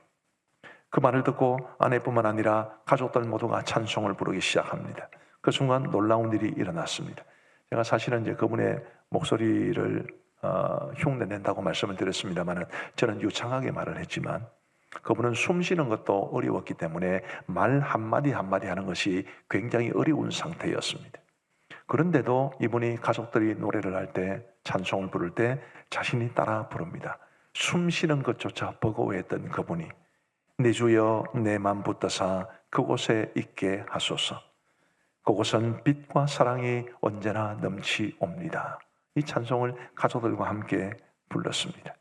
그 말을 듣고 아내뿐만 아니라 가족들 모두가 찬송을 부르기 시작합니다. 그 순간 놀라운 일이 일어났습니다. 제가 사실은 이제 그분의 목소리를 흉내낸다고 말씀을 드렸습니다만, 저는 유창하게 말을 했지만 그분은 숨 쉬는 것도 어려웠기 때문에 말 한마디 한마디 하는 것이 굉장히 어려운 상태였습니다. 그런데도 이분이 가족들이 노래를 할 때, 찬송을 부를 때 자신이 따라 부릅니다. 숨 쉬는 것조차 버거워했던 그분이 내 주여 내 맘 붙드사 그곳에 있게 하소서. 그곳은 빛과 사랑이 언제나 넘치옵니다. 이 찬송을 가족들과 함께 불렀습니다.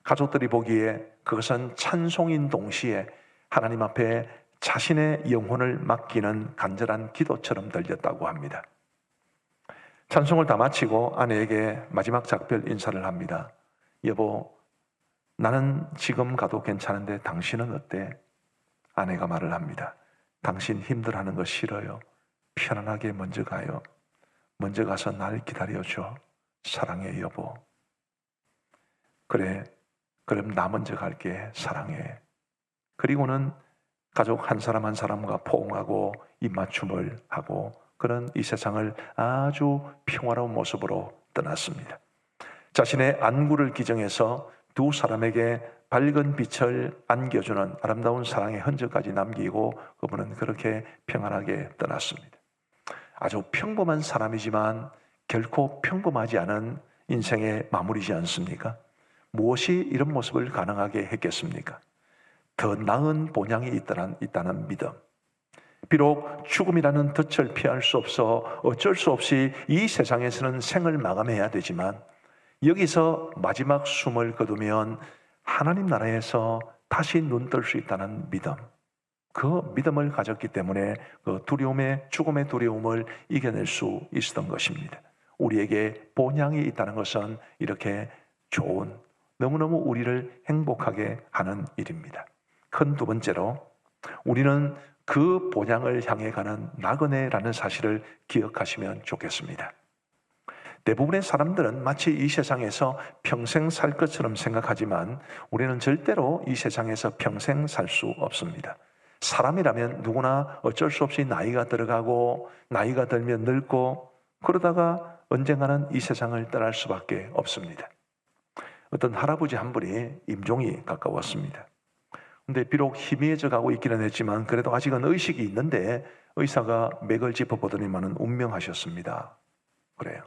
가족들이 보기에 그것은 찬송인 동시에 하나님 앞에 자신의 영혼을 맡기는 간절한 기도처럼 들렸다고 합니다. 찬송을 다 마치고 아내에게 마지막 작별 인사를 합니다. 여보, 나는 지금 가도 괜찮은데 당신은 어때? 아내가 말을 합니다. 당신 힘들어하는 거 싫어요. 편안하게 먼저 가요. 먼저 가서 날 기다려줘. 사랑해 여보. 그래, 그럼 나 먼저 갈게. 사랑해. 그리고는 가족 한 사람 한 사람과 포옹하고 입맞춤을 하고 그런 이 세상을 아주 평화로운 모습으로 떠났습니다. 자신의 안구를 기정해서 두 사람에게 밝은 빛을 안겨주는 아름다운 사랑의 흔적까지 남기고 그분은 그렇게 평안하게 떠났습니다. 아주 평범한 사람이지만 결코 평범하지 않은 인생의 마무리지 않습니까? 무엇이 이런 모습을 가능하게 했겠습니까? 더 나은 본향이 있다는 믿음. 비록 죽음이라는 덫을 피할 수 없어 어쩔 수 없이 이 세상에서는 생을 마감해야 되지만 여기서 마지막 숨을 거두면 하나님 나라에서 다시 눈뜰 수 있다는 믿음. 그 믿음을 가졌기 때문에 그 죽음의 두려움을 이겨낼 수 있었던 것입니다. 우리에게 본향이 있다는 것은 이렇게 좋은, 너무너무 우리를 행복하게 하는 일입니다. 큰 두 번째로 우리는 그 본향을 향해 가는 나그네라는 사실을 기억하시면 좋겠습니다. 대부분의 사람들은 마치 이 세상에서 평생 살 것처럼 생각하지만 우리는 절대로 이 세상에서 평생 살 수 없습니다. 사람이라면 누구나 어쩔 수 없이 나이가 들어가고 나이가 들면 늙고 그러다가 언젠가는 이 세상을 떠날 수밖에 없습니다. 어떤 할아버지 한 분이 임종이 가까웠습니다. 근데 비록 희미해져 가고 있기는 했지만 그래도 아직은 의식이 있는데 의사가 맥을 짚어보더니만은 운명하셨습니다. 그래요.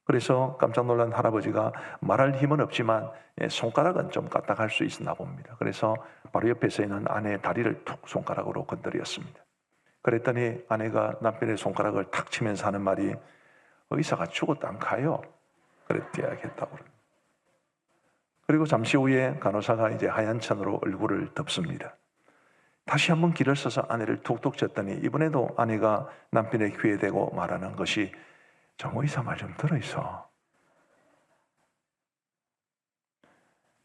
그래서 깜짝 놀란 할아버지가 말할 힘은 없지만 손가락은 좀 까딱할 수 있나 봅니다. 그래서 바로 옆에 있는 아내의 다리를 툭 손가락으로 건드렸습니다. 그랬더니 아내가 남편의 손가락을 탁 치면서 하는 말이 의사가 죽었다 안 가요. 그랬대야겠다고. 그리고 잠시 후에 간호사가 이제 하얀 천으로 얼굴을 덮습니다. 다시 한번 길을 서서 아내를 툭툭 쳤더니 이번에도 아내가 남편의 귀에 대고 말하는 것이 정 의사 말 좀 들어있어.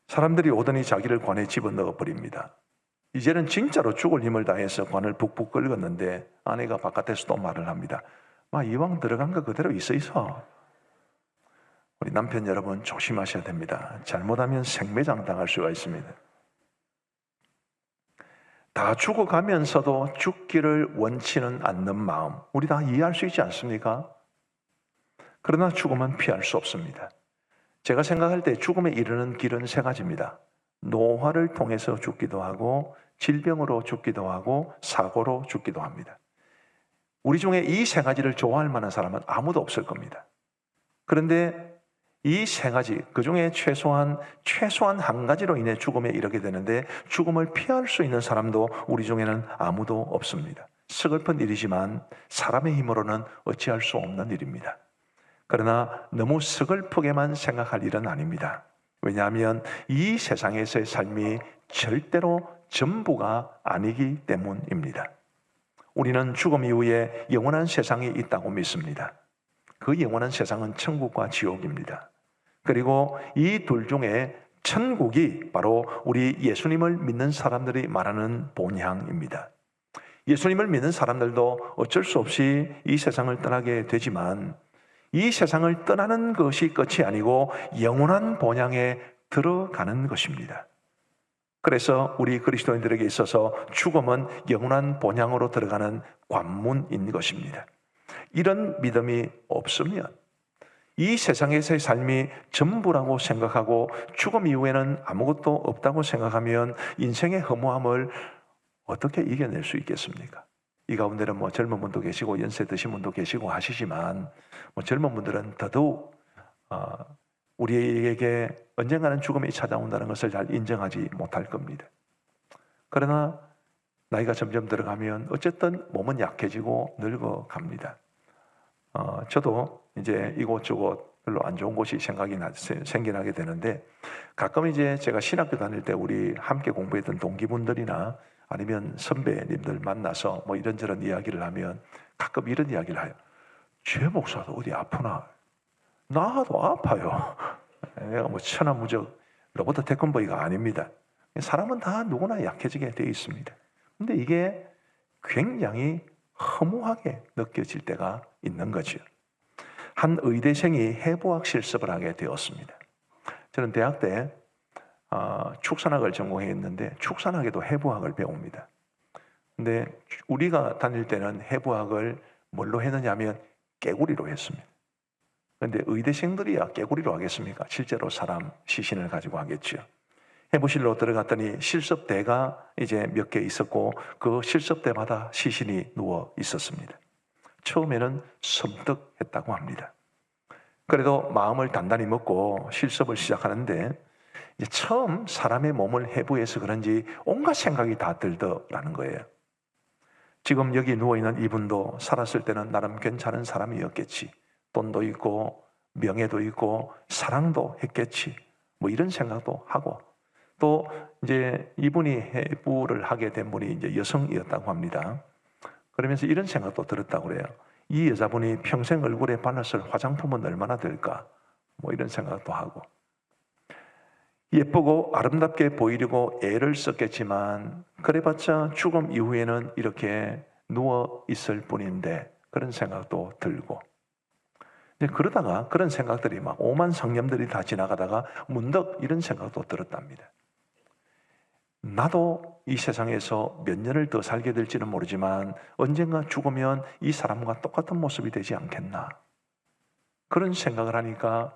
사람들이 오더니 자기를 관에 집어넣어 버립니다. 이제는 진짜로 죽을 힘을 다해서 관을 북북 긁었는데 아내가 바깥에서 또 말을 합니다. 이왕 들어간 거 그대로 있어. 우리 남편 여러분 조심하셔야 됩니다. 잘못하면 생매장 당할 수가 있습니다. 다 죽어가면서도 죽기를 원치는 않는 마음, 우리 다 이해할 수 있지 않습니까? 그러나 죽음은 피할 수 없습니다. 제가 생각할 때 죽음에 이르는 길은 세 가지입니다. 노화를 통해서 죽기도 하고 질병으로 죽기도 하고 사고로 죽기도 합니다. 우리 중에 이 세 가지를 좋아할 만한 사람은 아무도 없을 겁니다. 그런데 이 세 가지, 그 중에 최소한 한 가지로 인해 죽음에 이르게 되는데 죽음을 피할 수 있는 사람도 우리 중에는 아무도 없습니다. 서글픈 일이지만 사람의 힘으로는 어찌할 수 없는 일입니다. 그러나 너무 서글프게만 생각할 일은 아닙니다. 왜냐하면 이 세상에서의 삶이 절대로 전부가 아니기 때문입니다. 우리는 죽음 이후에 영원한 세상이 있다고 믿습니다. 그 영원한 세상은 천국과 지옥입니다. 그리고 이 둘 중에 천국이 바로 우리 예수님을 믿는 사람들이 말하는 본향입니다. 예수님을 믿는 사람들도 어쩔 수 없이 이 세상을 떠나게 되지만 이 세상을 떠나는 것이 끝이 아니고 영원한 본향에 들어가는 것입니다. 그래서 우리 그리스도인들에게 있어서 죽음은 영원한 본향으로 들어가는 관문인 것입니다. 이런 믿음이 없으면 이 세상에서의 삶이 전부라고 생각하고 죽음 이후에는 아무것도 없다고 생각하면 인생의 허무함을 어떻게 이겨낼 수 있겠습니까? 이 가운데는 젊은 분도 계시고 연세 드신 분도 계시고 하시지만 젊은 분들은 더더욱 우리에게 언젠가는 죽음이 찾아온다는 것을 잘 인정하지 못할 겁니다. 그러나 나이가 점점 들어가면 어쨌든 몸은 약해지고 늙어갑니다. 저도 이제 이곳저곳 별로 안 좋은 곳이 생겨나게 되는데 가끔 이제 제가 신학교 다닐 때 우리 함께 공부했던 동기분들이나 아니면 선배님들 만나서 이런저런 이야기를 하면 가끔 이런 이야기를 해요. 제 목사도 어디 아프나? 나도 아파요. 내가 천하무적 로버트 태권버기가 아닙니다. 사람은 다 누구나 약해지게 되어 있습니다. 근데 이게 굉장히 허무하게 느껴질 때가 있는 거죠. 한 의대생이 해부학 실습을 하게 되었습니다. 저는 대학 때 축산학을 전공했는데 축산학에도 해부학을 배웁니다. 근데 우리가 다닐 때는 해부학을 뭘로 했느냐 하면 깨구리로 했습니다. 그런데 의대생들이야 깨구리로 하겠습니까? 실제로 사람 시신을 가지고 하겠죠. 해부실로 들어갔더니 실습대가 이제 몇 개 있었고 그 실습대마다 시신이 누워 있었습니다. 처음에는 섬뜩했다고 합니다. 그래도 마음을 단단히 먹고 실습을 시작하는데 이제 처음 사람의 몸을 해부해서 그런지 온갖 생각이 다 들더라는 거예요. 지금 여기 누워있는 이분도 살았을 때는 나름 괜찮은 사람이었겠지. 돈도 있고 명예도 있고 사랑도 했겠지. 이런 생각도 하고 또 이제 이분이 해부를 하게 된 분이 이제 여성이었다고 합니다. 그러면서 이런 생각도 들었다고 그래요. 이 여자분이 평생 얼굴에 발랐을 화장품은 얼마나 될까? 이런 생각도 하고 예쁘고 아름답게 보이려고 애를 썼겠지만 그래봤자 죽음 이후에는 이렇게 누워 있을 뿐인데 그런 생각도 들고 그러다가 그런 생각들이 막 오만 상념들이 다 지나가다가 문득 이런 생각도 들었답니다. 나도 이 세상에서 몇 년을 더 살게 될지는 모르지만 언젠가 죽으면 이 사람과 똑같은 모습이 되지 않겠나. 그런 생각을 하니까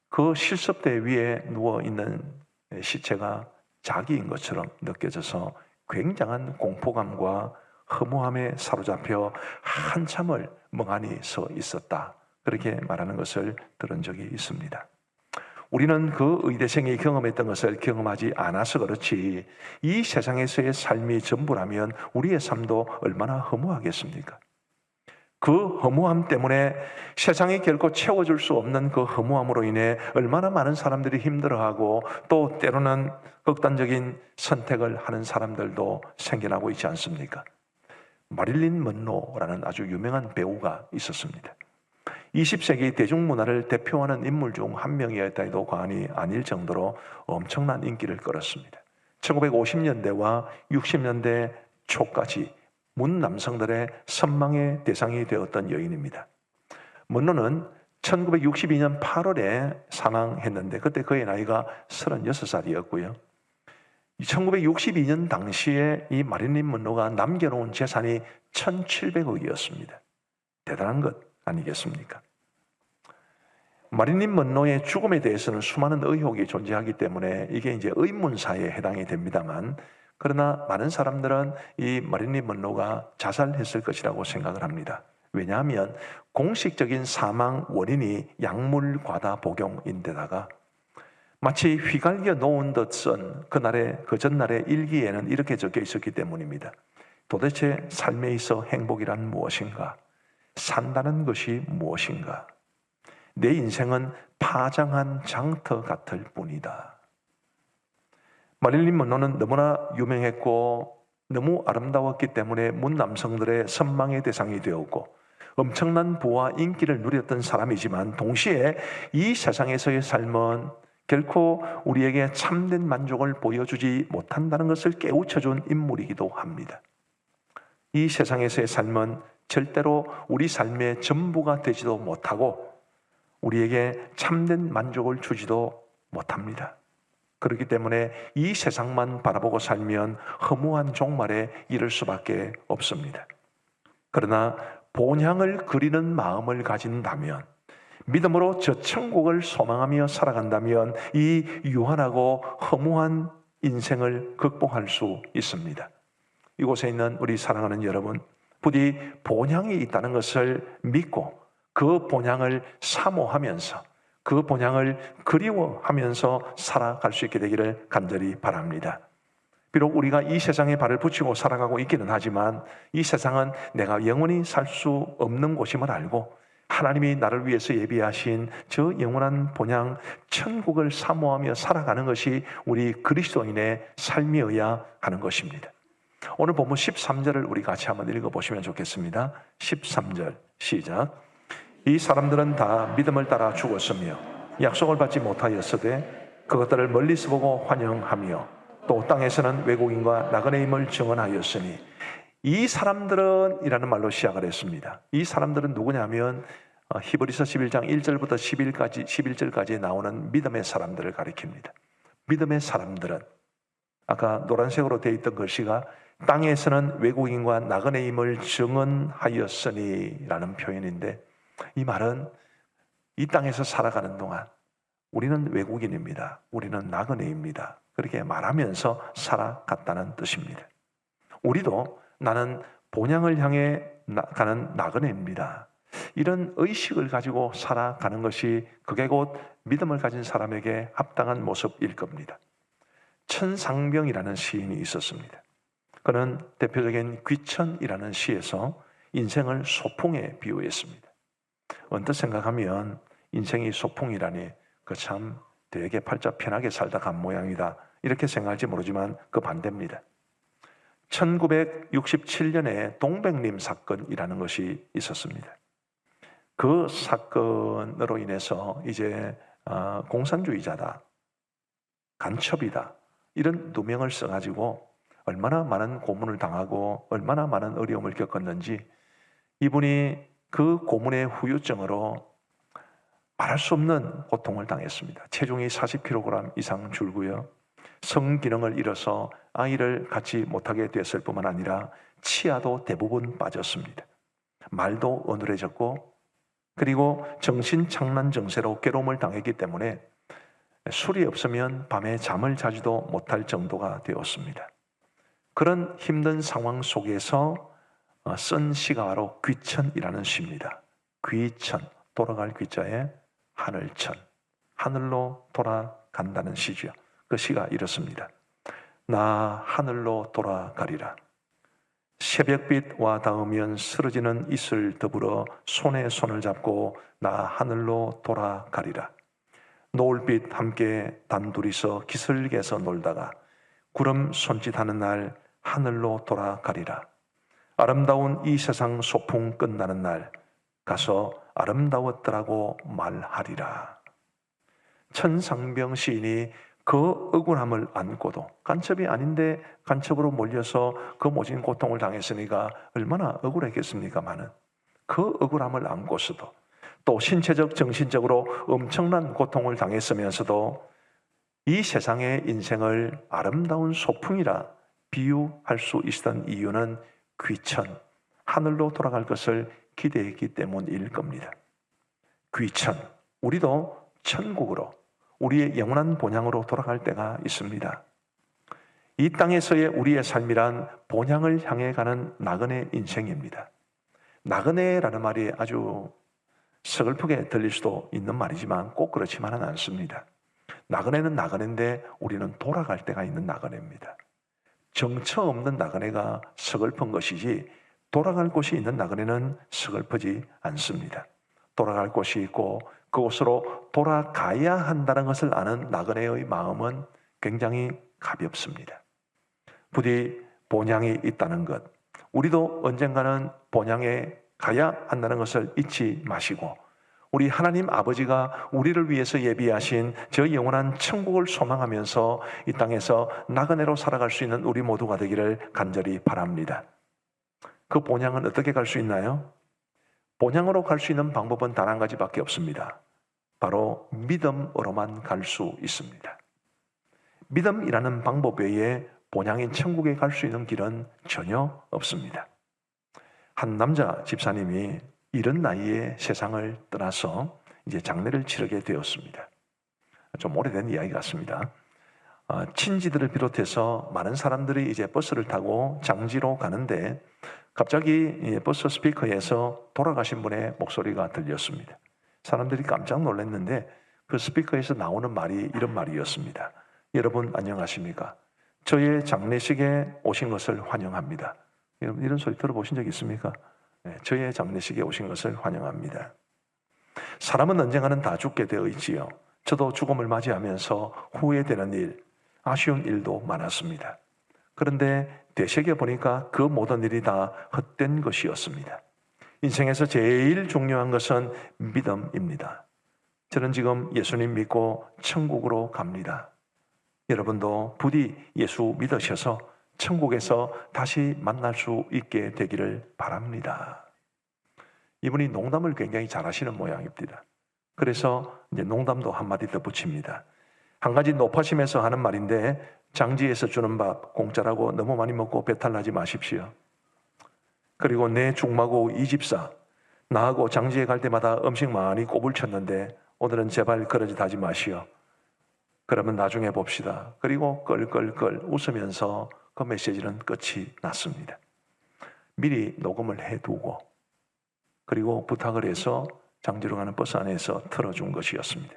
그 실습대 위에 누워있는 시체가 자기인 것처럼 느껴져서 굉장한 공포감과 허무함에 사로잡혀 한참을 멍하니 서 있었다. 그렇게 말하는 것을 들은 적이 있습니다. 우리는 그 의대생이 경험했던 것을 경험하지 않아서 그렇지 이 세상에서의 삶이 전부라면 우리의 삶도 얼마나 허무하겠습니까? 그 허무함 때문에 세상이 결코 채워줄 수 없는 그 허무함으로 인해 얼마나 많은 사람들이 힘들어하고 또 때로는 극단적인 선택을 하는 사람들도 생겨나고 있지 않습니까? 마릴린 먼로라는 아주 유명한 배우가 있었습니다. 20세기 대중문화를 대표하는 인물 중 한 명이었다 해도 과언이 아닐 정도로 엄청난 인기를 끌었습니다. 1950년대와 60년대 초까지 문 남성들의 선망의 대상이 되었던 여인입니다. 먼로는 1962년 8월에 사망했는데 그때 그의 나이가 36살이었고요. 1962년 당시에 이 마릴린 먼로가 남겨놓은 재산이 1,700억이었습니다. 대단한 것 아니겠습니까? 마릴린 먼로의 죽음에 대해서는 수많은 의혹이 존재하기 때문에 이게 이제 의문사에 해당이 됩니다만 그러나 많은 사람들은 이 마릴린 먼로가 자살했을 것이라고 생각을 합니다. 왜냐하면 공식적인 사망 원인이 약물 과다 복용인데다가 마치 휘갈겨 놓은 듯 쓴 그 전날의 일기에는 이렇게 적혀 있었기 때문입니다. 도대체 삶에 있어 행복이란 무엇인가? 산다는 것이 무엇인가? 내 인생은 파장한 장터 같을 뿐이다. 마릴린 먼로는 너무나 유명했고 너무 아름다웠기 때문에 문 남성들의 선망의 대상이 되었고 엄청난 부와 인기를 누렸던 사람이지만 동시에 이 세상에서의 삶은 결코 우리에게 참된 만족을 보여주지 못한다는 것을 깨우쳐준 인물이기도 합니다. 이 세상에서의 삶은 절대로 우리 삶의 전부가 되지도 못하고 우리에게 참된 만족을 주지도 못합니다. 그렇기 때문에 이 세상만 바라보고 살면 허무한 종말에 이를 수밖에 없습니다. 그러나 본향을 그리는 마음을 가진다면, 믿음으로 저 천국을 소망하며 살아간다면 이 유한하고 허무한 인생을 극복할 수 있습니다. 이곳에 있는 우리 사랑하는 여러분, 부디 본향이 있다는 것을 믿고 그 본향을 사모하면서 그 본향을 그리워하면서 살아갈 수 있게 되기를 간절히 바랍니다. 비록 우리가 이 세상에 발을 붙이고 살아가고 있기는 하지만 이 세상은 내가 영원히 살 수 없는 곳임을 알고 하나님이 나를 위해서 예비하신 저 영원한 본향 천국을 사모하며 살아가는 것이 우리 그리스도인의 삶이어야 하는 것입니다. 오늘 본문 13절을 우리 같이 한번 읽어보시면 좋겠습니다. 13절 시작. 이 사람들은 다 믿음을 따라 죽었으며 약속을 받지 못하였으되 그것들을 멀리서 보고 환영하며 또 땅에서는 외국인과 나그네임을 증언하였으니, 이 사람들은 이라는 말로 시작을 했습니다. 이 사람들은 누구냐면 히브리서 11장 1절부터 11절까지 나오는 믿음의 사람들을 가리킵니다. 믿음의 사람들은 아까 노란색으로 되어 있던 글씨가 땅에서는 외국인과 나그네임을 증언하였으니 라는 표현인데, 이 말은 이 땅에서 살아가는 동안 우리는 외국인입니다, 우리는 나그네입니다, 그렇게 말하면서 살아갔다는 뜻입니다. 우리도 나는 본향을 향해 가는 나그네입니다, 이런 의식을 가지고 살아가는 것이 그게 곧 믿음을 가진 사람에게 합당한 모습일 겁니다. 천상병이라는 시인이 있었습니다. 그는 대표적인 귀천이라는 시에서 인생을 소풍에 비유했습니다. 언뜻 생각하면 인생이 소풍이라니 그 참 되게 팔자 편하게 살다 간 모양이다, 이렇게 생각할지 모르지만 그 반대입니다. 1967년에 동백림 사건이라는 것이 있었습니다. 그 사건으로 인해서 이제 공산주의자다, 간첩이다, 이런 누명을 써가지고 얼마나 많은 고문을 당하고 얼마나 많은 어려움을 겪었는지, 이분이 그 고문의 후유증으로 말할 수 없는 고통을 당했습니다. 체중이 40kg 이상 줄고요, 성기능을 잃어서 아이를 갖지 못하게 됐을 뿐만 아니라 치아도 대부분 빠졌습니다. 말도 어눌해졌고, 그리고 정신착란 증세로 괴로움을 당했기 때문에 술이 없으면 밤에 잠을 자지도 못할 정도가 되었습니다. 그런 힘든 상황 속에서 쓴 시가 바로 귀천이라는 시입니다. 귀천, 돌아갈 귀자에 하늘천, 하늘로 돌아간다는 시죠. 그 시가 이렇습니다. 나 하늘로 돌아가리라. 새벽빛 와 닿으면 쓰러지는 이슬 더불어 손에 손을 잡고 나 하늘로 돌아가리라. 노을빛 함께 단둘이서 기슭에서 놀다가 구름 손짓하는 날 하늘로 돌아가리라. 아름다운 이 세상 소풍 끝나는 날 가서 아름다웠더라고 말하리라. 천상병 시인이 그 억울함을 안고도, 간첩이 아닌데 간첩으로 몰려서 그 모진 고통을 당했으니까 얼마나 억울했겠습니까마는, 그 억울함을 안고서도 또 신체적 정신적으로 엄청난 고통을 당했으면서도 이 세상의 인생을 아름다운 소풍이라 비유할 수 있었던 이유는 귀천, 하늘로 돌아갈 것을 기대했기 때문일 겁니다. 귀천, 우리도 천국으로, 우리의 영원한 본향으로 돌아갈 때가 있습니다. 이 땅에서의 우리의 삶이란 본향을 향해 가는 나그네 인생입니다. 나그네라는 말이 아주 서글프게 들릴 수도 있는 말이지만 꼭 그렇지만은 않습니다. 나그네는 나그네인데 우리는 돌아갈 때가 있는 나그네입니다. 정처 없는 나그네가 서글픈 것이지 돌아갈 곳이 있는 나그네는 서글프지 않습니다. 돌아갈 곳이 있고 그곳으로 돌아가야 한다는 것을 아는 나그네의 마음은 굉장히 가볍습니다. 부디 본향이 있다는 것, 우리도 언젠가는 본향에 가야 한다는 것을 잊지 마시고, 우리 하나님 아버지가 우리를 위해서 예비하신 저 영원한 천국을 소망하면서 이 땅에서 나그네로 살아갈 수 있는 우리 모두가 되기를 간절히 바랍니다. 그 본향은 어떻게 갈 수 있나요? 본향으로 갈 수 있는 방법은 단 한 가지밖에 없습니다. 바로 믿음으로만 갈 수 있습니다. 믿음이라는 방법 외에 본향인 천국에 갈 수 있는 길은 전혀 없습니다. 한 남자 집사님이 이른 나이에 세상을 떠나서 이제 장례를 치르게 되었습니다. 좀 오래된 이야기 같습니다. 친지들을 비롯해서 많은 사람들이 이제 버스를 타고 장지로 가는데 갑자기 버스 스피커에서 돌아가신 분의 목소리가 들렸습니다. 사람들이 깜짝 놀랐는데 그 스피커에서 나오는 말이 이런 말이었습니다. 여러분 안녕하십니까? 저의 장례식에 오신 것을 환영합니다. 여러분 이런 소리 들어보신 적 있습니까? 네, 저의 장례식에 오신 것을 환영합니다. 사람은 언젠가는 다 죽게 되어 있지요. 저도 죽음을 맞이하면서 후회되는 일, 아쉬운 일도 많았습니다. 그런데 되새겨 보니까 그 모든 일이 다 헛된 것이었습니다. 인생에서 제일 중요한 것은 믿음입니다. 저는 지금 예수님 믿고 천국으로 갑니다. 여러분도 부디 예수 믿으셔서 천국에서 다시 만날 수 있게 되기를 바랍니다. 이분이 농담을 굉장히 잘하시는 모양입니다. 그래서 이제 농담도 한마디 더 붙입니다. 한 가지 높아심에서 하는 말인데 장지에서 주는 밥 공짜라고 너무 많이 먹고 배탈 나지 마십시오. 그리고 내 중마고 이 집사 나하고 장지에 갈 때마다 음식 많이 꼬불쳤는데 오늘은 제발 그러지 하지 마시오. 그러면 나중에 봅시다. 그리고 껄껄껄 웃으면서 그 메시지는 끝이 났습니다. 미리 녹음을 해두고 그리고 부탁을 해서 장지로 가는 버스 안에서 틀어준 것이었습니다.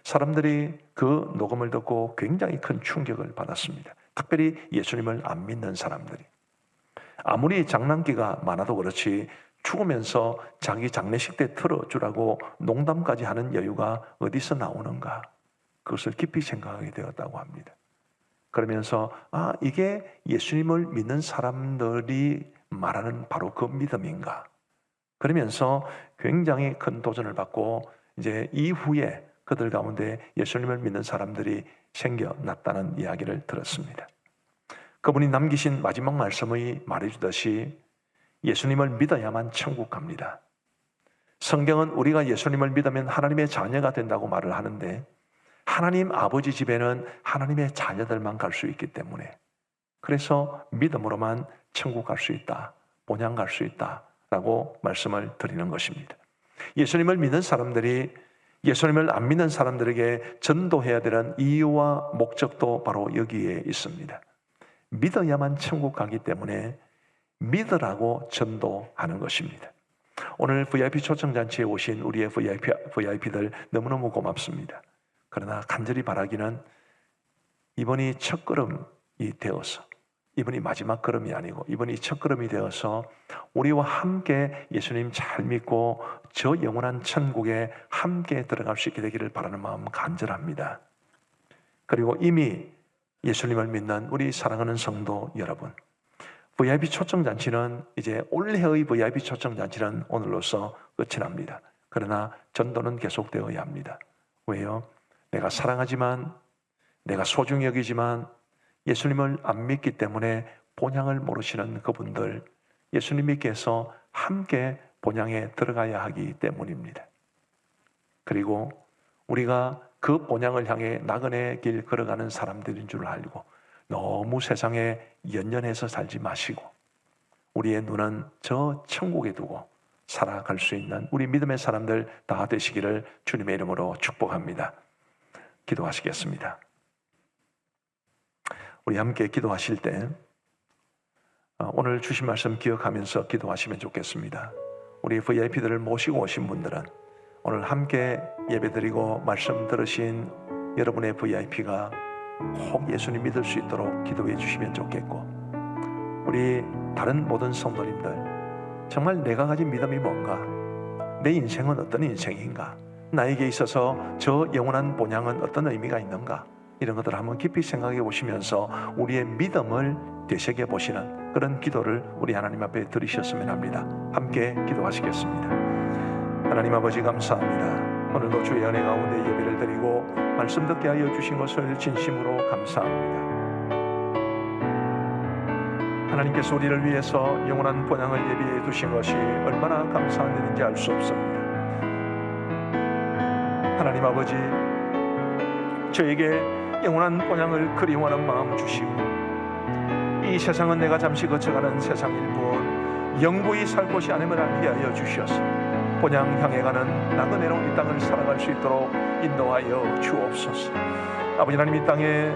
사람들이 그 녹음을 듣고 굉장히 큰 충격을 받았습니다. 특별히 예수님을 안 믿는 사람들이. 아무리 장난기가 많아도 그렇지 죽으면서 자기 장례식 때 틀어주라고 농담까지 하는 여유가 어디서 나오는가? 그것을 깊이 생각하게 되었다고 합니다. 그러면서 이게 예수님을 믿는 사람들이 말하는 바로 그 믿음인가? 그러면서 굉장히 큰 도전을 받고 이제 이후에 그들 가운데 예수님을 믿는 사람들이 생겨났다는 이야기를 들었습니다. 그분이 남기신 마지막 말씀이 말해주듯이 예수님을 믿어야만 천국 갑니다. 성경은 우리가 예수님을 믿으면 하나님의 자녀가 된다고 말을 하는데 하나님 아버지 집에는 하나님의 자녀들만 갈 수 있기 때문에 그래서 믿음으로만 천국 갈 수 있다, 본향 갈 수 있다라고 말씀을 드리는 것입니다. 예수님을 믿는 사람들이 예수님을 안 믿는 사람들에게 전도해야 되는 이유와 목적도 바로 여기에 있습니다. 믿어야만 천국 가기 때문에 믿으라고 전도하는 것입니다. 오늘 VIP 초청잔치에 오신 우리의 VIP들 너무너무 고맙습니다. 그러나 간절히 바라기는 이번이 첫 걸음이 되어서 이번이 마지막 걸음이 아니고 이번이 첫 걸음이 되어서 우리와 함께 예수님 잘 믿고 저 영원한 천국에 함께 들어갈 수 있게 되기를 바라는 마음 간절합니다. 그리고 이미 예수님을 믿는 우리 사랑하는 성도 여러분, VIP 초청잔치는 이제 올해의 VIP 초청잔치는 오늘로서 끝이 납니다. 그러나 전도는 계속되어야 합니다. 왜요? 내가 사랑하지만 내가 소중히 여기지만 예수님을 안 믿기 때문에 본향을 모르시는 그분들 예수님께서 함께 본향에 들어가야 하기 때문입니다. 그리고 우리가 그 본향을 향해 나그네 길 걸어가는 사람들인 줄 알고 너무 세상에 연연해서 살지 마시고 우리의 눈은 저 천국에 두고 살아갈 수 있는 우리 믿음의 사람들 다 되시기를 주님의 이름으로 축복합니다. 기도하시겠습니다. 우리 함께 기도하실 때 오늘 주신 말씀 기억하면서 기도하시면 좋겠습니다. 우리 VIP들을 모시고 오신 분들은 오늘 함께 예배드리고 말씀 들으신 여러분의 VIP가 꼭 예수님 믿을 수 있도록 기도해 주시면 좋겠고 우리 다른 모든 성도님들 정말 내가 가진 믿음이 뭔가? 내 인생은 어떤 인생인가? 나에게 있어서 저 영원한 본향은 어떤 의미가 있는가? 이런 것들을 한번 깊이 생각해 보시면서 우리의 믿음을 되새겨 보시는 그런 기도를 우리 하나님 앞에 드리셨으면 합니다. 함께 기도하시겠습니다. 하나님 아버지 감사합니다. 오늘도 주의 은혜 가운데 예배를 드리고 말씀 듣게 하여 주신 것을 진심으로 감사합니다. 하나님께서 우리를 위해서 영원한 본향을 예비해 두신 것이 얼마나 감사한 일인지 알 수 없습니다. 하나님 아버지, 저에게 영원한 본향을 그리워하는 마음 주시고, 이 세상은 내가 잠시 거쳐가는 세상일 뿐 영구히 살 곳이 아님을 알게 하여 주셔서 본향 향해 가는 나그네로 이 땅을 살아갈 수 있도록 인도하여 주옵소서. 아버지 하나님, 이 땅에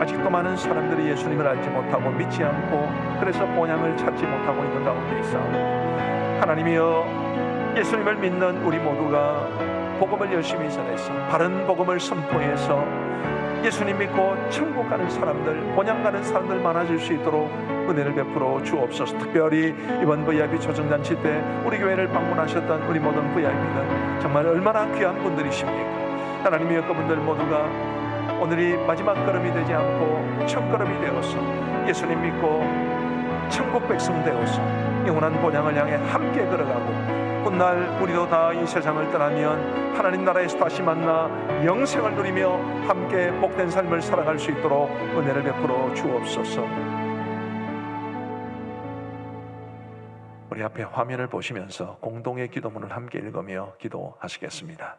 아직도 많은 사람들이 예수님을 알지 못하고 믿지 않고 그래서 본향을 찾지 못하고 있는 가운데 있사오니, 하나님이여, 예수님을 믿는 우리 모두가 복음을 열심히 전해서 바른 복음을 선포해서 예수님 믿고 천국 가는 사람들, 본향 가는 사람들 많아질 수 있도록 은혜를 베풀어 주옵소서. 특별히 이번 VIP 초청잔치 때 우리 교회를 방문하셨던 우리 모든 VIP들 정말 얼마나 귀한 분들이십니까? 하나님이여, 그분들 모두가 오늘이 마지막 걸음이 되지 않고 첫 걸음이 되어서 예수님 믿고 천국 백성 되어서 영원한 본향을 향해 함께 걸어가고, 훗날 우리도 다 이 세상을 떠나면 하나님 나라에서 다시 만나 영생을 누리며 함께 복된 삶을 살아갈 수 있도록 은혜를 베풀어 주옵소서. 우리 앞에 화면을 보시면서 공동의 기도문을 함께 읽으며 기도하시겠습니다.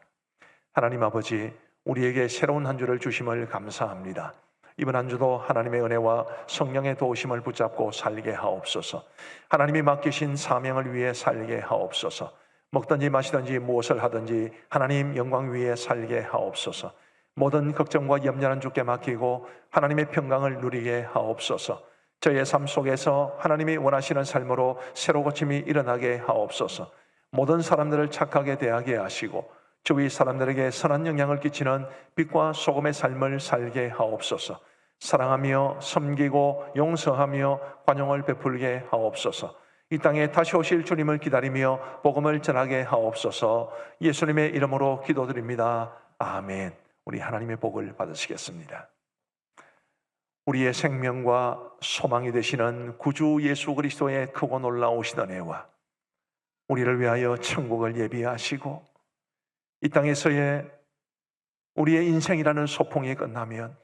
하나님 아버지, 우리에게 새로운 한 주를 주심을 감사합니다. 이번 한 주도 하나님의 은혜와 성령의 도우심을 붙잡고 살게 하옵소서. 하나님이 맡기신 사명을 위해 살게 하옵소서. 먹든지 마시든지 무엇을 하든지 하나님 영광 위에 살게 하옵소서. 모든 걱정과 염려는 주께 맡기고 하나님의 평강을 누리게 하옵소서. 저의 삶 속에서 하나님이 원하시는 삶으로 새로 고침이 일어나게 하옵소서. 모든 사람들을 착하게 대하게 하시고 주위 사람들에게 선한 영향을 끼치는 빛과 소금의 삶을 살게 하옵소서. 사랑하며 섬기고 용서하며 관용을 베풀게 하옵소서. 이 땅에 다시 오실 주님을 기다리며 복음을 전하게 하옵소서. 예수님의 이름으로 기도드립니다. 아멘. 우리 하나님의 복을 받으시겠습니다. 우리의 생명과 소망이 되시는 구주 예수 그리스도의 크고 놀라우신 은혜와 우리를 위하여 천국을 예비하시고 이 땅에서의 우리의 인생이라는 소풍이 끝나면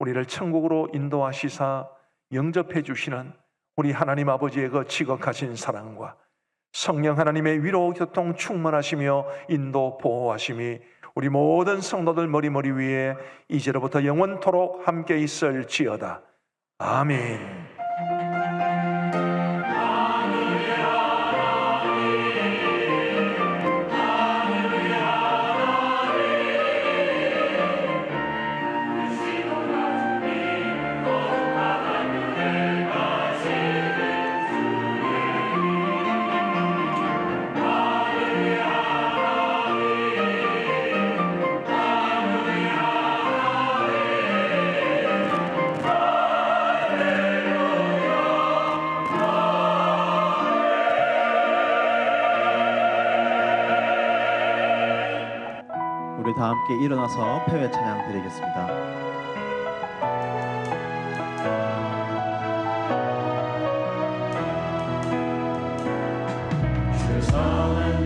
우리를 천국으로 인도하시사 영접해 주시는 우리 하나님 아버지의 그 지극하신 사랑과 성령 하나님의 위로 교통 충만하시며 인도 보호하심이 우리 모든 성도들 머리 위에 이제로부터 영원토록 함께 있을지어다. 아멘. 우리 다 함께 일어나서 패회 찬양 드리겠습니다. 세상은